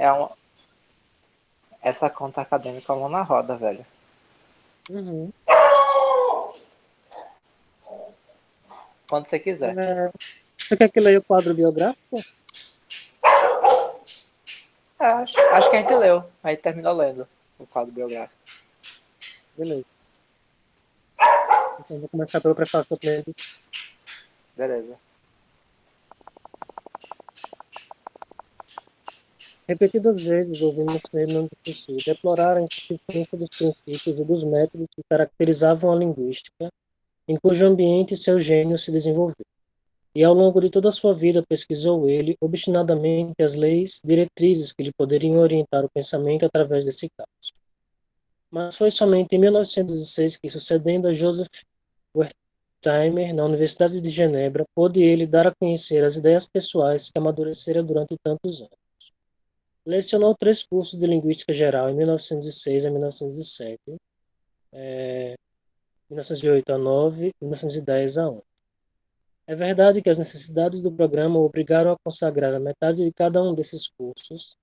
É uma, essa conta acadêmica é uma mão na roda, velho. Uhum. Quando você quiser. É, você quer que leia o quadro biográfico? Acho que a gente leu. Aí terminou lendo o quadro biográfico. Beleza. Então, vou começar pelo prefácio primeiro. Beleza. Repetidas vezes ouvimos Fernando Saussure deplorar a insuficiência dos princípios e dos métodos que caracterizavam a linguística, em cujo ambiente seu gênio se desenvolveu. E ao longo de toda a sua vida pesquisou ele obstinadamente as leis diretrizes que lhe poderiam orientar o pensamento através desse caos. Mas foi somente em 1906 que, sucedendo a Joseph Wertheimer na Universidade de Genebra, pôde ele dar a conhecer as ideias pessoais que amadurecera durante tantos anos. Lecionou 3 cursos de Linguística Geral em 1906 a 1907, 1908 a 9, 1910 a 11. É verdade que as necessidades do programa o obrigaram a consagrar a metade de cada um desses cursos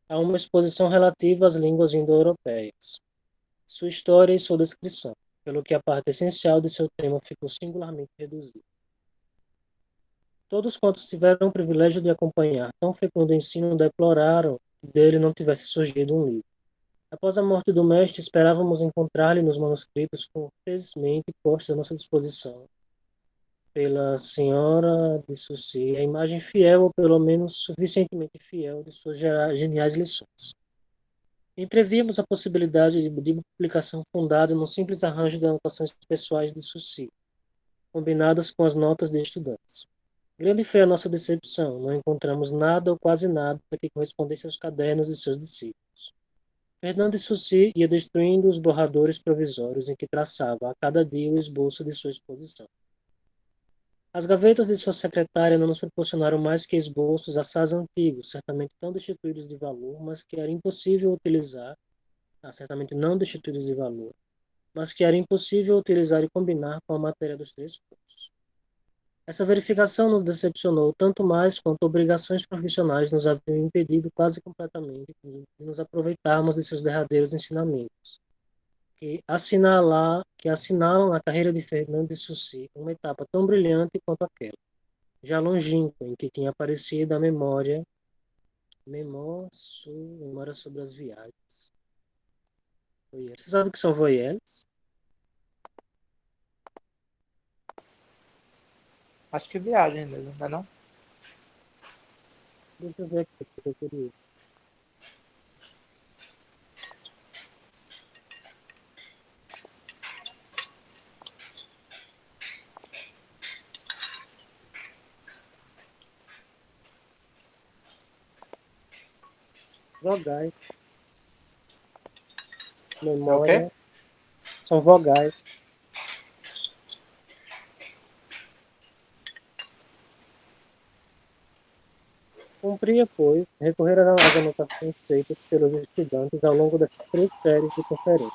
a uma exposição relativa às línguas indo-europeias, sua história e sua descrição, pelo que a parte essencial de seu tema ficou singularmente reduzida. Todos quantos tiveram o privilégio de acompanhar tão fecundo ensino deploraram que dele não tivesse surgido um livro. Após a morte do mestre, esperávamos encontrar-lhe nos manuscritos cortesmente postos à nossa disposição pela senhora de Sucy a imagem fiel, ou pelo menos suficientemente fiel, de suas geniais lições. Entrevíamos a possibilidade de uma publicação fundada no simples arranjo de anotações pessoais de Sucy, combinadas com as notas de estudantes. Grande foi a nossa decepção, não encontramos nada ou quase nada que correspondesse aos cadernos de seus discípulos. Fernando de Sucy ia destruindo os borradores provisórios em que traçava a cada dia o esboço de sua exposição. As gavetas de sua secretária não nos proporcionaram mais que esboços assaz antigos, certamente tão destituídos de valor, mas que era impossível utilizar, certamente não destituídos de valor, mas que era impossível utilizar e combinar com a matéria dos 3 cursos. Essa verificação nos decepcionou tanto mais quanto obrigações profissionais nos haviam impedido quase completamente de nos aproveitarmos de seus derradeiros ensinamentos, que assinalam na carreira de Fernando de Sucy uma etapa tão brilhante quanto aquela, já longínqua, em que tinha aparecido a memória sobre as viagens. Você sabe o que são voyelles? Acho que viagem mesmo, não é não? Deixa eu ver aqui, porque eu queria. Vogais, É o quê? memória, são vogais. Cumpria, pois, recorrer às anotações feitas pelos estudantes ao longo dessas 3 séries de conferências.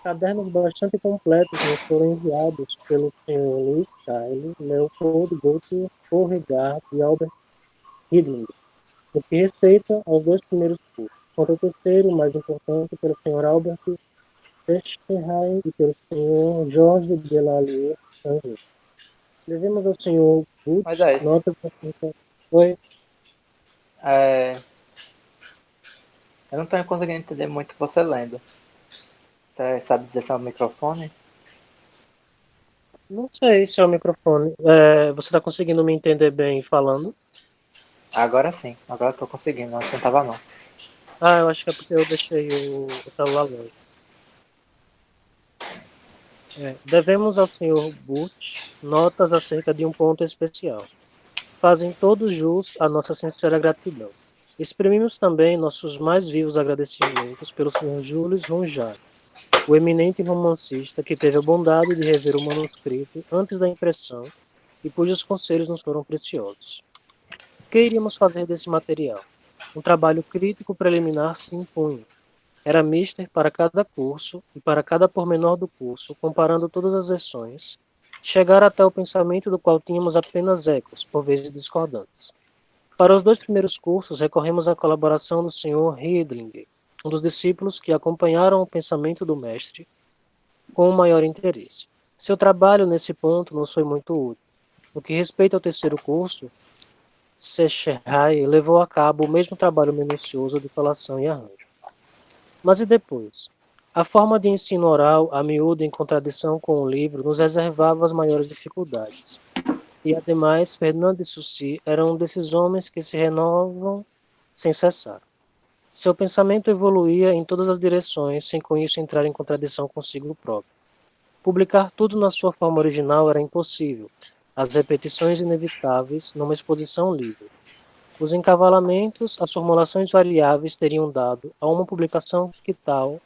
Cadernos bastante completos nos foram enviados pelo Sr. Louis Kyle, Leopold Gautier, Beauregard e Albert Hidling, no que respeita aos 2 primeiros cursos, quanto ao terceiro, mais importante, pelo Sr. Albert Eschenheim e pelo Sr. Georges Delallier Sanger. Devemos ao Sr. Mas Butch é esse. nota foi. É, eu não estou conseguindo entender muito você lendo. Você sabe dizer se é o microfone? Não sei se é o microfone. Você está conseguindo me entender bem falando? Agora sim, agora eu tô conseguindo, antes não tava não. Ah, eu acho que é porque eu deixei o celular longe. Devemos ao Sr. Butch notas acerca de um ponto especial. Fazem todos jus à nossa sincera gratidão. Exprimimos também nossos mais vivos agradecimentos pelo Sr. Jules Ronjat, o eminente romancista que teve a bondade de rever o manuscrito antes da impressão e cujos conselhos nos foram preciosos. O que iríamos fazer desse material? Um trabalho crítico preliminar se impunha. Era mister para cada curso e para cada pormenor do curso, comparando todas as versões, chegar até o pensamento do qual tínhamos apenas ecos, por vezes discordantes. Para os 2 primeiros cursos, recorremos à colaboração do Sr. Riedling, um dos discípulos que acompanharam o pensamento do mestre com o maior interesse. Seu trabalho nesse ponto nos foi muito útil. No que respeita ao terceiro curso, Secherai levou a cabo o mesmo trabalho minucioso de colação e arranjo. Mas e depois? A forma de ensino oral, a miúdo em contradição com o livro, nos reservava as maiores dificuldades. E, ademais, Fernando de Saussure era um desses homens que se renovam sem cessar. Seu pensamento evoluía em todas as direções, sem com isso entrar em contradição consigo próprio. Publicar tudo na sua forma original era impossível. As repetições inevitáveis numa exposição livre. Os encavalamentos, as formulações variáveis teriam dado a uma publicação que tal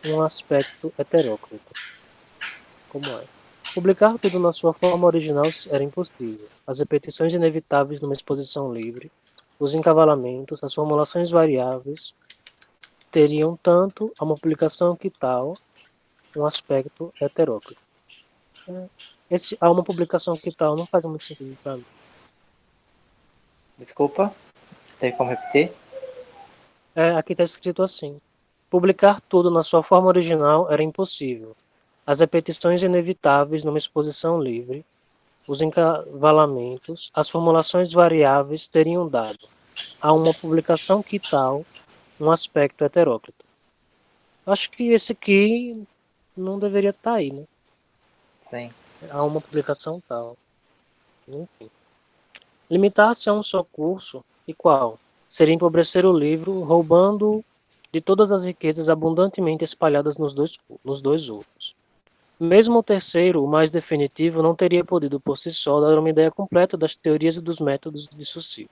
um aspecto heteróclito. Como é? Publicar tudo na sua forma original era impossível. As repetições inevitáveis numa exposição livre, os encavalamentos, as formulações variáveis teriam tanto a uma publicação que tal um aspecto heteróclito. Esse há uma publicação que tal não faz muito sentido para mim. Desculpa, tem como repetir? Aqui está escrito assim: publicar tudo na sua forma original era impossível. As repetições inevitáveis numa exposição livre, os encavalamentos, as formulações variáveis teriam dado a uma publicação que tal um aspecto heteróclito. Acho que esse aqui não deveria estar aí, né? Sim. Há uma publicação tal. Enfim. Limitar-se a um só curso, e qual? Seria empobrecer o livro, roubando de todas as riquezas abundantemente espalhadas nos dois outros. Mesmo o terceiro, o mais definitivo, não teria podido por si só dar uma ideia completa das teorias e dos métodos de Saussure.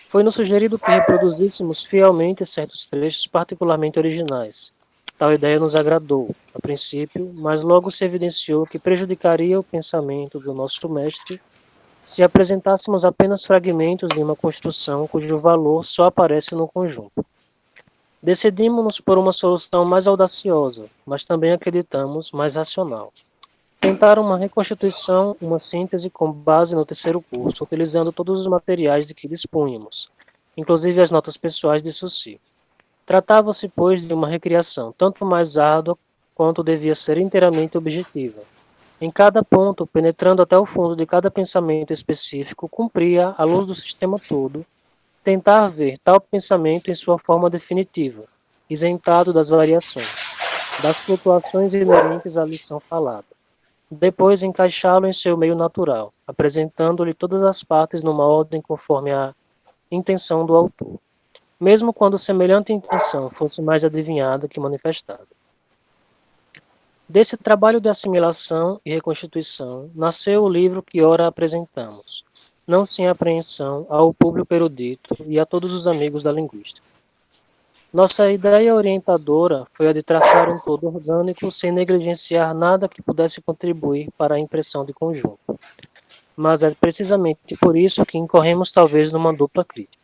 Foi-nos sugerido que reproduzíssemos fielmente certos trechos particularmente originais. Tal ideia nos agradou, a princípio, mas logo se evidenciou que prejudicaria o pensamento do nosso mestre se apresentássemos apenas fragmentos de uma construção cujo valor só aparece no conjunto. Decidimos-nos por uma solução mais audaciosa, mas também acreditamos mais racional. Tentar uma reconstituição, uma síntese com base no terceiro curso, utilizando todos os materiais de que dispunhamos, inclusive as notas pessoais de Saussure. Tratava-se, pois, de uma recriação tanto mais árdua quanto devia ser inteiramente objetiva. Em cada ponto, penetrando até o fundo de cada pensamento específico, cumpria, à luz do sistema todo, tentar ver tal pensamento em sua forma definitiva, isentado das variações, das flutuações inerentes à lição falada. Depois encaixá-lo em seu meio natural, apresentando-lhe todas as partes numa ordem conforme a intenção do autor, mesmo quando semelhante intenção fosse mais adivinhada que manifestada. Desse trabalho de assimilação e reconstituição nasceu o livro que ora apresentamos, não sem apreensão ao público erudito e a todos os amigos da linguística. Nossa ideia orientadora foi a de traçar um todo orgânico sem negligenciar nada que pudesse contribuir para a impressão de conjunto. Mas é precisamente por isso que incorremos talvez numa dupla crítica.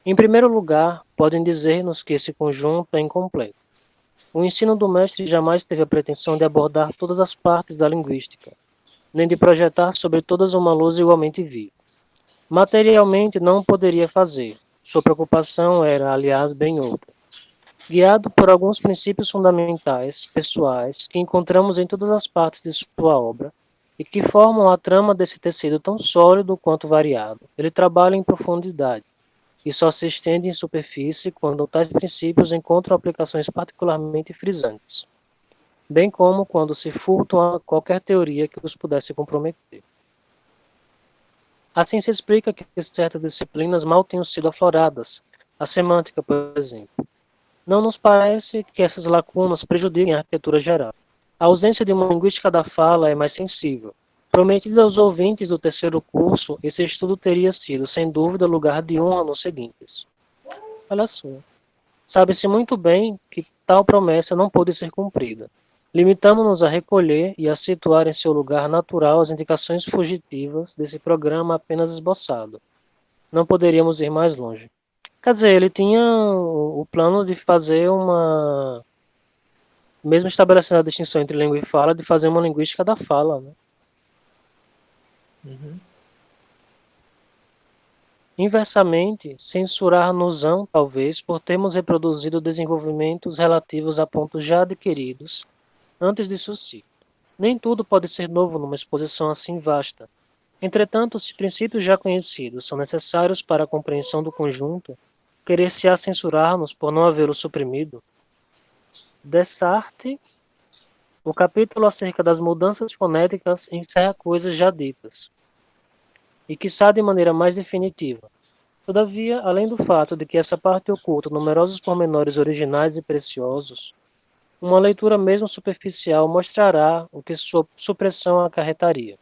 Em primeiro lugar, podem dizer-nos que esse conjunto é incompleto. O ensino do mestre jamais teve a pretensão de abordar todas as partes da linguística, nem de projetar sobre todas uma luz igualmente viva. Materialmente não o poderia fazer. Sua preocupação era, aliás, bem outra. Guiado por alguns princípios fundamentais, pessoais, que encontramos em todas as partes de sua obra, e que formam a trama desse tecido tão sólido quanto variado, ele trabalha em profundidade, e só se estende em superfície quando tais princípios encontram aplicações particularmente frisantes, bem como quando se furtam a qualquer teoria que os pudesse comprometer. Assim se explica que certas disciplinas mal tenham sido afloradas, a semântica, por exemplo. Não nos parece que essas lacunas prejudiquem a arquitetura geral. A ausência de uma linguística da fala é mais sensível. Prometido aos ouvintes do terceiro curso, esse estudo teria sido, sem dúvida, lugar de honra nos seguintes. Olha só. Sabe-se muito bem que tal promessa não pôde ser cumprida. Limitamos-nos a recolher e a situar em seu lugar natural as indicações fugitivas desse programa apenas esboçado. Não poderíamos ir mais longe. Quer dizer, ele tinha o plano de fazer uma... Mesmo estabelecendo a distinção entre língua e fala, de fazer uma linguística da fala, né? Uhum. Inversamente, censurar-nos-ão, talvez, por termos reproduzido desenvolvimentos relativos a pontos já adquiridos antes de Sucy. Nem tudo pode ser novo numa exposição assim vasta. Entretanto, se princípios já conhecidos são necessários para a compreensão do conjunto, querer-se-á censurar-nos por não havê-lo suprimido. Dessarte, o capítulo acerca das mudanças fonéticas encerra coisas já ditas, e quiçá de maneira mais definitiva. Todavia, além do fato de que essa parte oculta numerosos pormenores originais e preciosos, uma leitura mesmo superficial mostrará o que sua supressão acarretaria.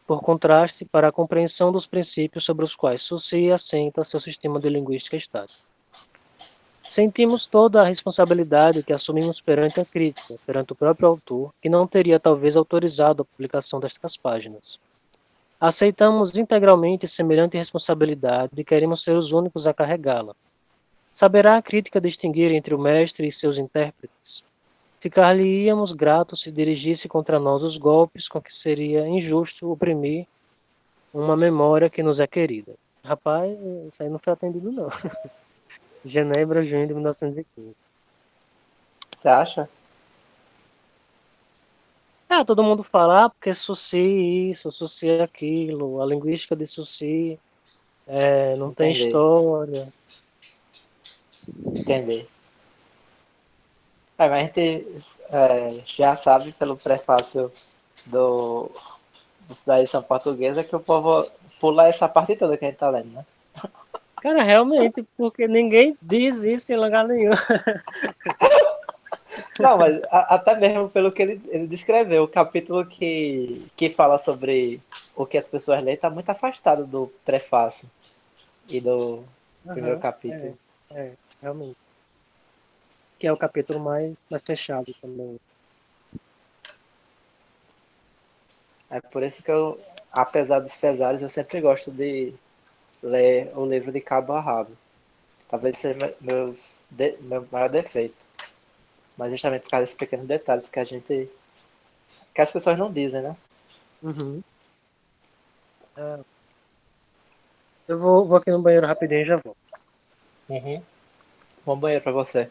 Por contraste, para a compreensão dos princípios sobre os quais Saussure assenta seu sistema de linguística estática. Sentimos toda a responsabilidade que assumimos perante a crítica, perante o próprio autor, que não teria talvez autorizado a publicação destas páginas. Aceitamos integralmente semelhante responsabilidade e queremos ser os únicos a carregá-la. Saberá a crítica distinguir entre o mestre e seus intérpretes? Ficar-lhe-íamos gratos se dirigisse contra nós os golpes com que seria injusto oprimir uma memória que nos é querida. Rapaz, isso aí não foi atendido, não. Genebra, junho de 1915. Você acha? Todo mundo fala, porque Saussure isso, Saussure aquilo, a linguística de Saussure não tem Entender, história. entender. Mas a gente já sabe pelo prefácio do, da edição portuguesa que o povo pula essa parte toda que a gente tá lendo, né? Cara, realmente, porque ninguém diz isso em lugar nenhum. Não, mas até mesmo pelo que ele descreveu, o capítulo que fala sobre o que as pessoas leem está muito afastado do prefácio e do primeiro Aham, capítulo. realmente. Que é o capítulo mais fechado também. É por isso que eu, apesar dos pesares, eu sempre gosto de ler o livro de cabo a rabo. Talvez seja meu maior defeito. Mas justamente por causa desses pequenos detalhes que as pessoas não dizem, né? Uhum. É, eu vou aqui no banheiro rapidinho e já volto. Uhum. Bom banheiro pra você.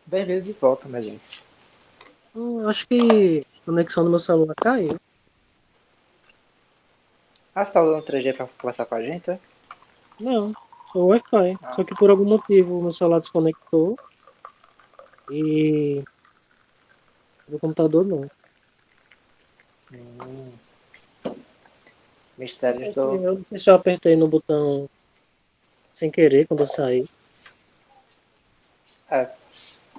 Bem-vindo de volta, minha gente. Acho que a conexão do meu celular caiu. Ah, você tá usando 3G pra conversar com a gente, é? Não, é o Wi-Fi. Ah, Só que por algum motivo o meu celular desconectou e o computador não. hum, Não mistérios sei do... eu não sei se eu apertei no botão sem querer quando eu saí. É,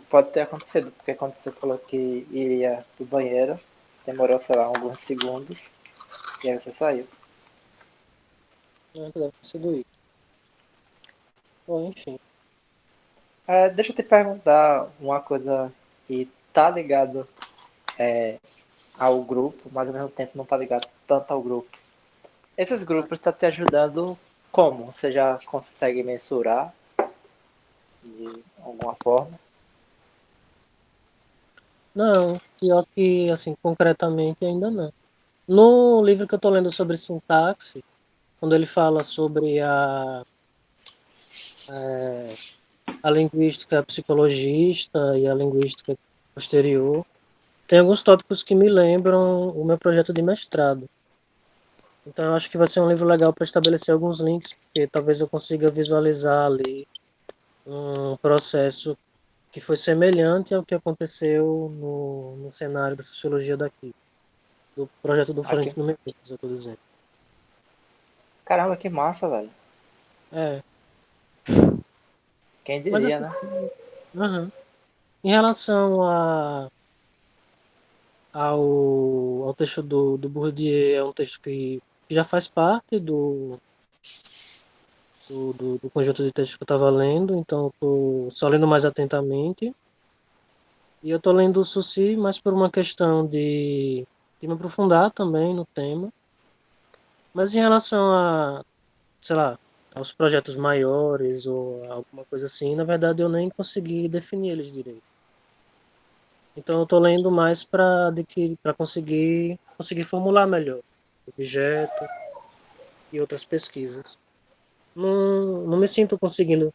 pode ter acontecido, porque quando você falou que iria pro banheiro, demorou, sei lá, alguns segundos, e aí você saiu. Deve ter sido isso. Bom, enfim. É, deixa eu te perguntar uma coisa que tá ligado ao grupo, mas ao mesmo tempo não tá ligado tanto ao grupo. Esses grupos estão te ajudando como? Você já consegue mensurar de alguma forma? Não, pior que, assim, concretamente ainda não. No livro que eu tô lendo sobre sintaxe, quando ele fala sobre a linguística psicologista e a linguística posterior, tem alguns tópicos que me lembram o meu projeto de mestrado. Então, eu acho que vai ser um livro legal para estabelecer alguns links, porque talvez eu consiga visualizar ali um processo que foi semelhante ao que aconteceu no cenário da sociologia daqui, do projeto do Aqui. Florentino Menezes, eu tô dizendo. Caramba, que massa, velho. É, Quem mas diria, assim, né? aham. Em relação ao texto do Bourdieu, é um texto que já faz parte do conjunto de textos que eu estava lendo, então estou só lendo mais atentamente. E eu estou lendo o Suci mais por uma questão de me aprofundar também no tema. Mas em relação sei lá, aos projetos maiores ou alguma coisa assim, na verdade eu nem consegui definir eles direito. Então eu estou lendo mais para conseguir formular melhor objeto e outras pesquisas. Não me sinto conseguindo,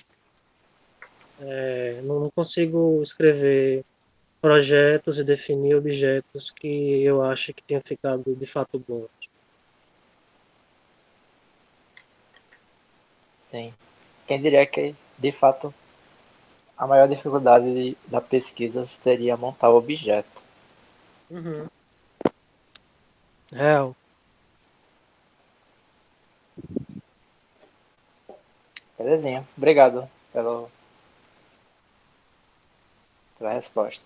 não consigo escrever projetos e definir objetos que eu acho que tenham ficado de fato bons. Sim. Quem diria que, de fato, a maior dificuldade da pesquisa seria montar o objeto. Uhum. Real. Belezinha. Obrigado pela resposta.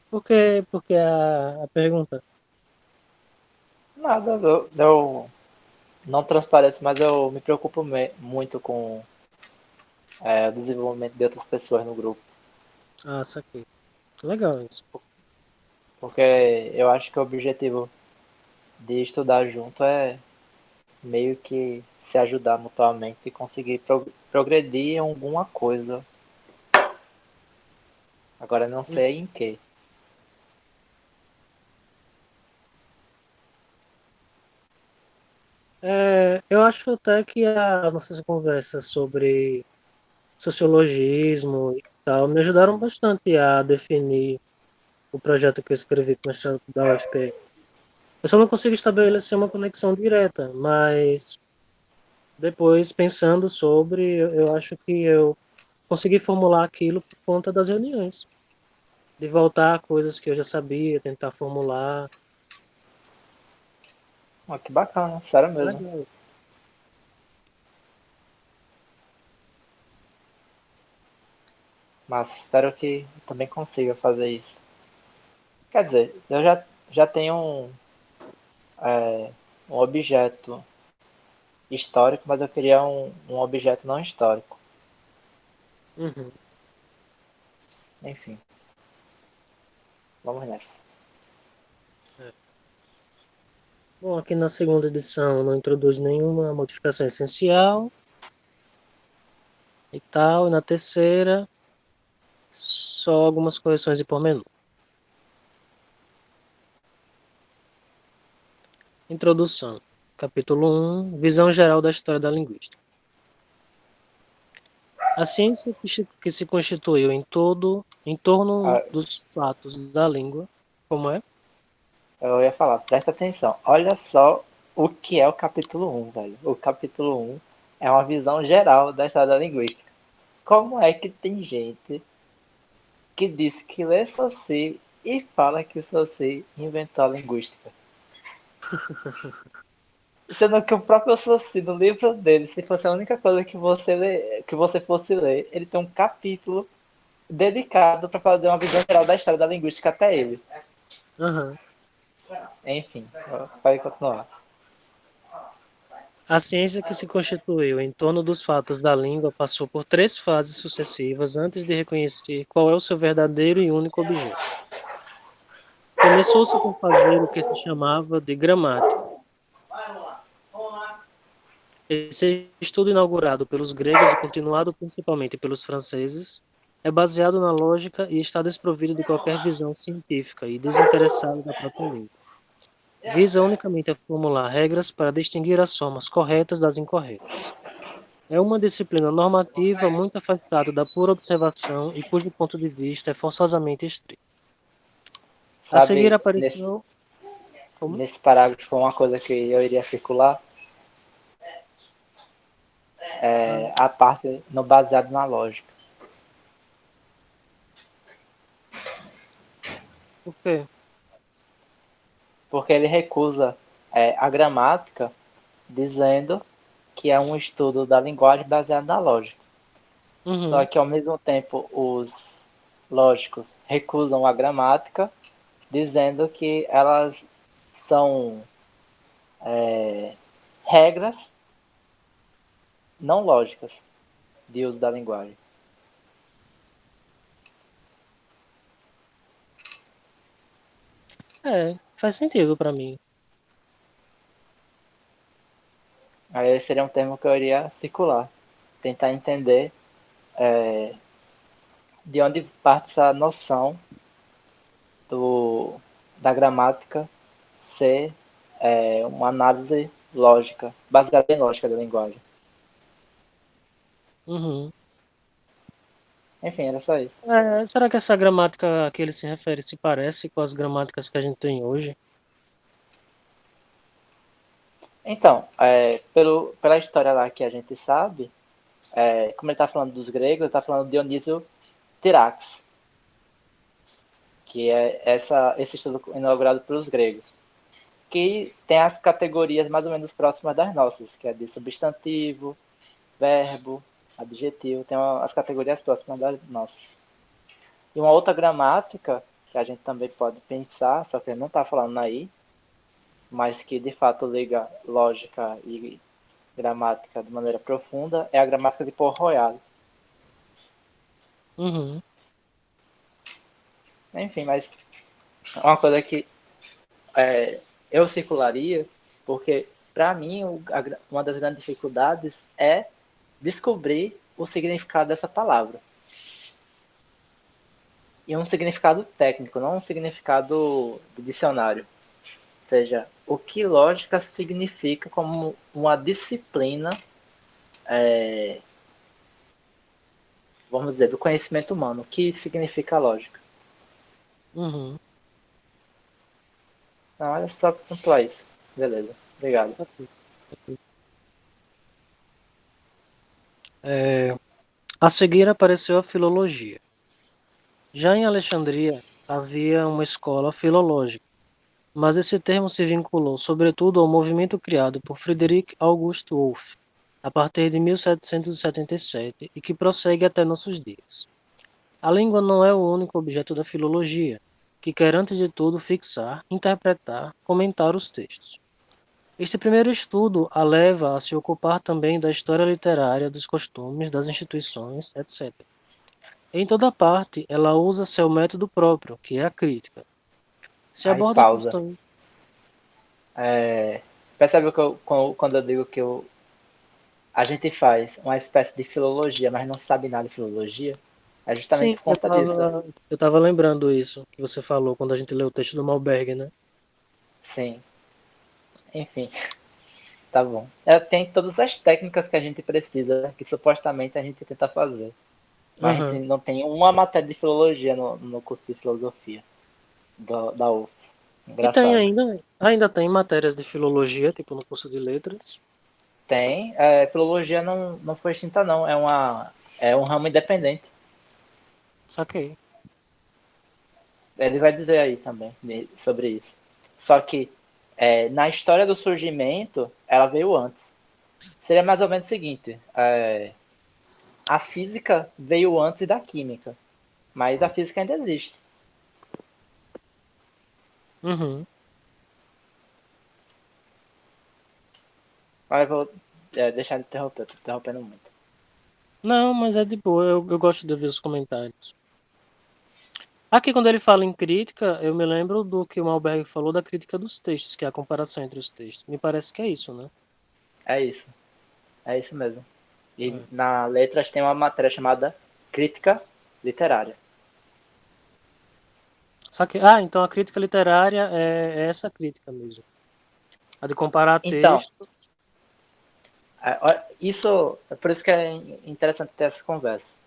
Porque a pergunta. Nada, eu não transparece, mas eu me preocupo muito com o desenvolvimento de outras pessoas no grupo. Ah, saquei. Legal isso. Porque eu acho que o objetivo de estudar junto é meio que se ajudar mutuamente e conseguir progredir em alguma coisa. Agora não sei em que. Eu acho até que as nossas conversas sobre sociologismo e tal me ajudaram bastante a definir o projeto que eu escrevi com o mestrado da UFPE. Eu só não consigo estabelecer uma conexão direta, mas depois, pensando sobre, eu acho que eu consegui formular aquilo por conta das reuniões, de voltar a coisas que eu já sabia, tentar formular. Oh, que bacana, sério É mesmo. legal. Mas espero que também consiga fazer isso. Quer dizer, já tenho um objeto histórico, mas eu queria um objeto não histórico. Uhum. Enfim, vamos nessa. É. Bom, aqui na segunda edição não introduz nenhuma modificação essencial e tal, e na terceira só algumas correções de pormenor. Introdução. Capítulo 1. Visão geral da história da linguística. A ciência que se constituiu em torno Ah, dos fatos da língua, como é? Eu ia falar, presta atenção. Olha só o que é o capítulo um, velho. O capítulo um é uma visão geral da história da linguística. Como é que tem gente que diz que lê Saussure e fala que Saussure inventou a linguística? Sendo que o próprio Saussure, no livro dele, se fosse a única coisa que que você fosse ler, ele tem um capítulo dedicado para fazer uma visão geral da história da linguística até ele. Aham. Enfim, pode continuar. A ciência que se constituiu em torno dos fatos da língua passou por três fases sucessivas antes de reconhecer qual é o seu verdadeiro e único objeto. Começou-se por fazer o que se chamava de gramática. Esse estudo, inaugurado pelos gregos e continuado principalmente pelos franceses, é baseado na lógica e está desprovido de qualquer visão científica e desinteressado da própria língua. Visa unicamente a formular regras para distinguir as formas corretas das incorretas. É uma disciplina normativa muito afastada da pura observação e cujo ponto de vista é forçosamente estrito. A seguir Sabe, apareceu... Como? nesse parágrafo, uma coisa que eu iria circular Ah, é a parte no baseado na lógica. por quê? Porque ele recusa a gramática, dizendo que é um estudo da linguagem baseado na lógica. Só Uhum. que, ao mesmo tempo, os lógicos recusam a gramática, dizendo que elas são regras não lógicas de uso da linguagem. É, faz sentido para mim. Aí esse seria um termo que eu iria circular. Tentar entender de onde parte essa noção da gramática ser uma análise lógica, baseada em lógica da linguagem. Uhum. Enfim, era só isso. Será que essa gramática a que ele se refere se parece com as gramáticas que a gente tem hoje? Então, pela história lá que a gente sabe, como ele está falando dos gregos, ele está falando de Dionísio Tirax, que é esse estudo inaugurado pelos gregos, que tem as categorias mais ou menos próximas das nossas, que é de substantivo, verbo, adjetivo, tem as categorias próximas das nossas. E uma outra gramática que a gente também pode pensar, só que ele não está falando aí, mas que de fato liga lógica e gramática de maneira profunda, é a gramática de Port Royal. Uhum. Enfim, mas uma coisa que eu circularia, porque para mim uma das grandes dificuldades é descobrir o significado dessa palavra. E um significado técnico, não um significado de dicionário. Ou seja, o que lógica significa como uma disciplina, vamos dizer, do conhecimento humano. O que significa lógica? Uhum. Não, olha só para pontuar isso. Beleza, obrigado. É, a seguir apareceu a filologia. Já em Alexandria havia uma escola filológica, mas esse termo se vinculou sobretudo ao movimento criado por Friedrich August Wolff a partir de 1777 e que prossegue até nossos dias. A língua não é o único objeto da filologia, que quer antes de tudo fixar, interpretar, comentar os textos. Este primeiro estudo a leva a se ocupar também da história literária, dos costumes, das instituições, etc. Em toda parte, ela usa seu método próprio, que é a crítica. Se Aí aborda pausa. questões. Percebe que quando eu digo que a gente faz uma espécie de filologia, mas não sabe nada de filologia? É justamente Sim, por conta disso. eu tava lembrando isso que você falou quando a gente leu o texto do Malberg, né? Sim, enfim, tá bom. Tem todas as técnicas que a gente precisa, que supostamente a gente tenta fazer. Mas a gente Aham. não tem uma matéria de filologia no curso de filosofia da UFS. E tem Engraçado. ainda tem matérias de filologia, tipo no curso de letras. Tem. Filologia não foi extinta, não. É um ramo independente. Saquei. Ele vai dizer aí também sobre isso. Só que na história do surgimento, ela veio antes. Seria mais ou menos o seguinte: a física veio antes da química, mas a física ainda existe. Uhum. Mas eu vou deixar de interromper, tô interrompendo muito. Não, mas é de boa, eu gosto de ver os comentários. Aqui, quando ele fala em crítica, eu me lembro do que o Malberg falou da crítica dos textos, que é a comparação entre os textos. Me parece que é isso, né? É isso, é isso mesmo. E É. na letras tem uma matéria chamada crítica literária. Então a crítica literária é essa crítica mesmo. A de comparar Então, texto. isso, é por isso que é interessante ter essa conversa.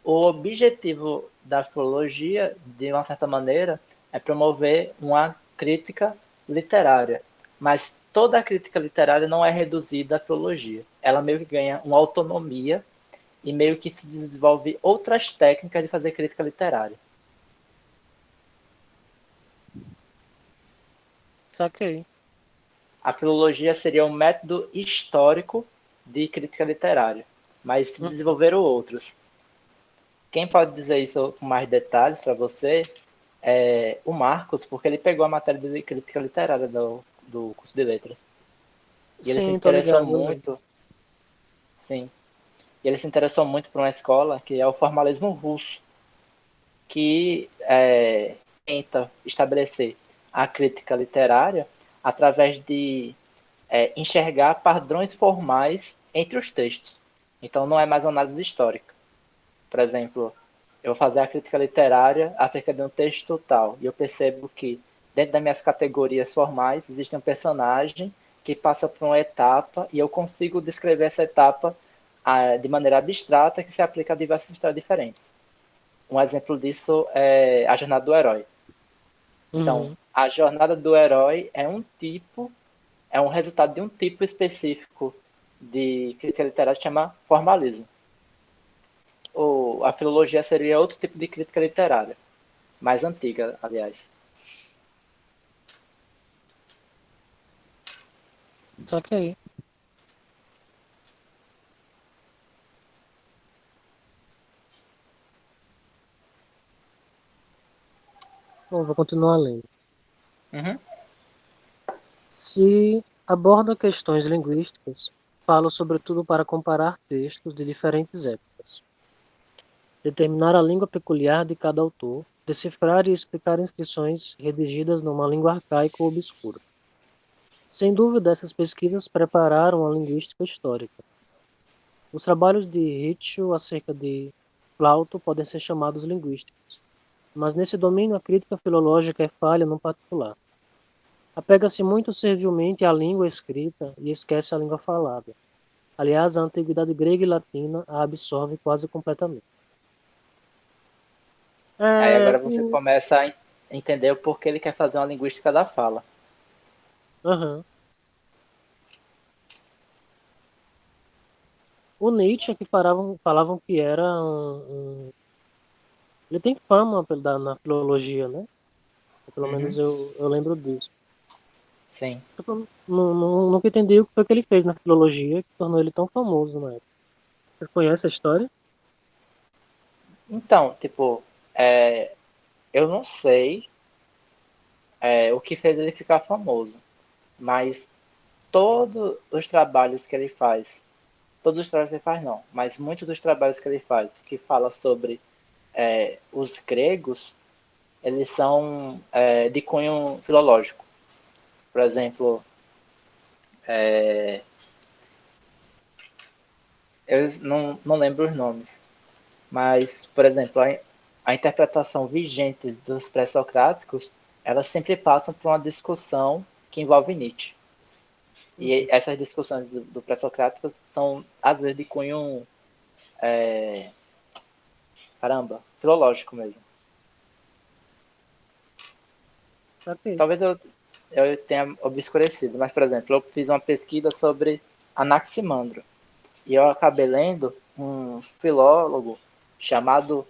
O objetivo da filologia, de uma certa maneira, é promover uma crítica literária. Mas toda a crítica literária não é reduzida à filologia. Ela meio que ganha uma autonomia e meio que se desenvolve outras técnicas de fazer crítica literária. Saquei. A filologia seria um método histórico de crítica literária, mas se Uhum. desenvolveram outros. Quem pode dizer isso com mais detalhes para você é o Marcos, porque ele pegou a matéria de crítica literária do curso de letras. E ele se Sim, tô interessou ligado, eu lembro. muito, sim, e ele se interessou muito por uma escola que é o formalismo russo, que tenta estabelecer a crítica literária através de enxergar padrões formais entre os textos. Então não é mais uma análise histórica. Por exemplo, eu vou fazer a crítica literária acerca de um texto tal, e eu percebo que dentro das minhas categorias formais existe um personagem que passa por uma etapa e eu consigo descrever essa etapa de maneira abstrata que se aplica a diversas histórias diferentes. Um exemplo disso é a jornada do herói. Então, Uhum. a jornada do herói é um resultado de um tipo específico de crítica literária que chama formalismo. A filologia seria outro tipo de crítica literária, mais antiga, aliás. Saquei. Bom, vou continuar lendo. Uhum. Se aborda questões linguísticas, falo sobretudo para comparar textos de diferentes épocas, determinar a língua peculiar de cada autor, decifrar e explicar inscrições redigidas numa língua arcaica ou obscura. Sem dúvida, essas pesquisas prepararam a linguística histórica. Os trabalhos de Ritschl acerca de Plauto podem ser chamados linguísticos, mas nesse domínio a crítica filológica é falha no particular. Apega-se muito servilmente à língua escrita e esquece a língua falada. Aliás, a antiguidade grega e latina a absorve quase completamente. Aí É, agora você começa a entender o porquê ele quer fazer uma linguística da fala. aham. O Nietzsche que falavam que era ele tem fama na filologia, né? Pelo menos Uhum. eu lembro disso. Sim. Nunca entendi o que foi que ele fez na filologia que tornou ele tão famoso na época. Você conhece a história? Então, tipo, eu não sei o que fez ele ficar famoso, mas todos os trabalhos que ele faz, todos os trabalhos que ele faz não, mas muitos dos trabalhos que ele faz que fala sobre os gregos, eles são de cunho filológico. Por exemplo, eu não lembro os nomes, mas, por exemplo, a interpretação vigente dos pré-socráticos, elas sempre passam por uma discussão que envolve Nietzsche. E Uhum. essas discussões do pré-socrático são, às vezes, de cunho, caramba, filológico mesmo. Ok. Talvez eu tenha obscurecido, mas, por exemplo, eu fiz uma pesquisa sobre Anaximandro. E eu acabei lendo um filólogo chamado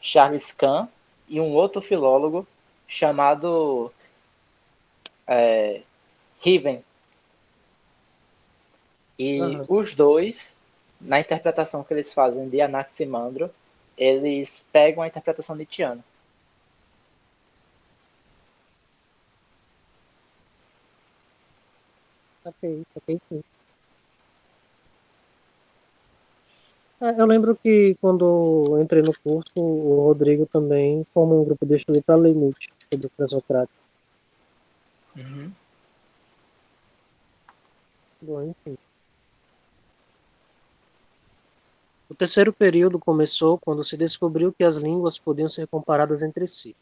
Charles Kahn e um outro filólogo chamado Riven. E Aham. os dois, na interpretação que eles fazem de Anaximandro, eles pegam a interpretação nietzschiana. Ok, ok, sim. Eu lembro que quando eu entrei no curso, o Rodrigo também formou um grupo de estudo para ler Nietzsche, sobre o pré-socrático. Uhum. Bom, enfim. O terceiro período começou quando se descobriu que as línguas podiam ser comparadas entre si.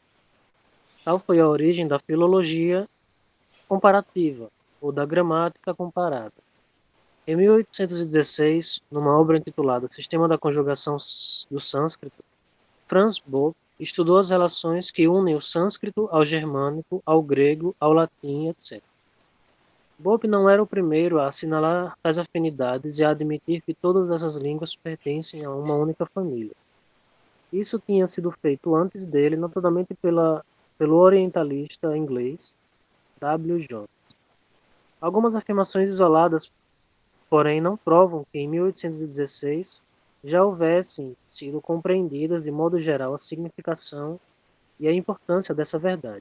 Tal foi a origem da filologia comparativa, ou da gramática comparada. Em 1816, numa obra intitulada Sistema da Conjugação do Sânscrito, Franz Bopp estudou as relações que unem o sânscrito ao germânico, ao grego, ao latim, etc. Bopp não era o primeiro a assinalar tais afinidades e a admitir que todas essas línguas pertencem a uma única família. Isso tinha sido feito antes dele, notadamente pelo orientalista inglês W. Jones. Algumas afirmações isoladas, porém, não provam que em 1816 já houvessem sido compreendidas de modo geral a significação e a importância dessa verdade.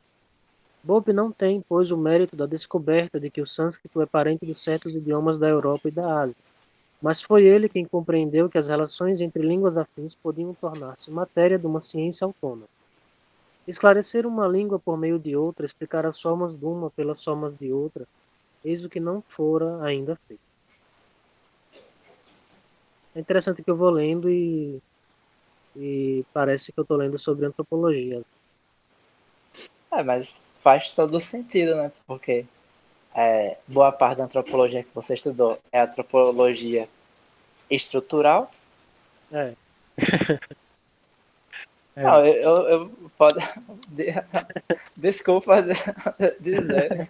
Bob não tem, pois, o mérito da descoberta de que o sânscrito é parente dos certos idiomas da Europa e da Ásia, mas foi ele quem compreendeu que as relações entre línguas afins podiam tornar-se matéria de uma ciência autônoma. Esclarecer uma língua por meio de outra, explicar as somas de uma pelas somas de outra, eis o que não fora ainda feito. É interessante que eu vou lendo e parece que eu estou lendo sobre antropologia. Mas faz todo sentido, né? Porque boa parte da antropologia que você estudou é antropologia estrutural. É, é. Não, eu pode, desculpa dizer.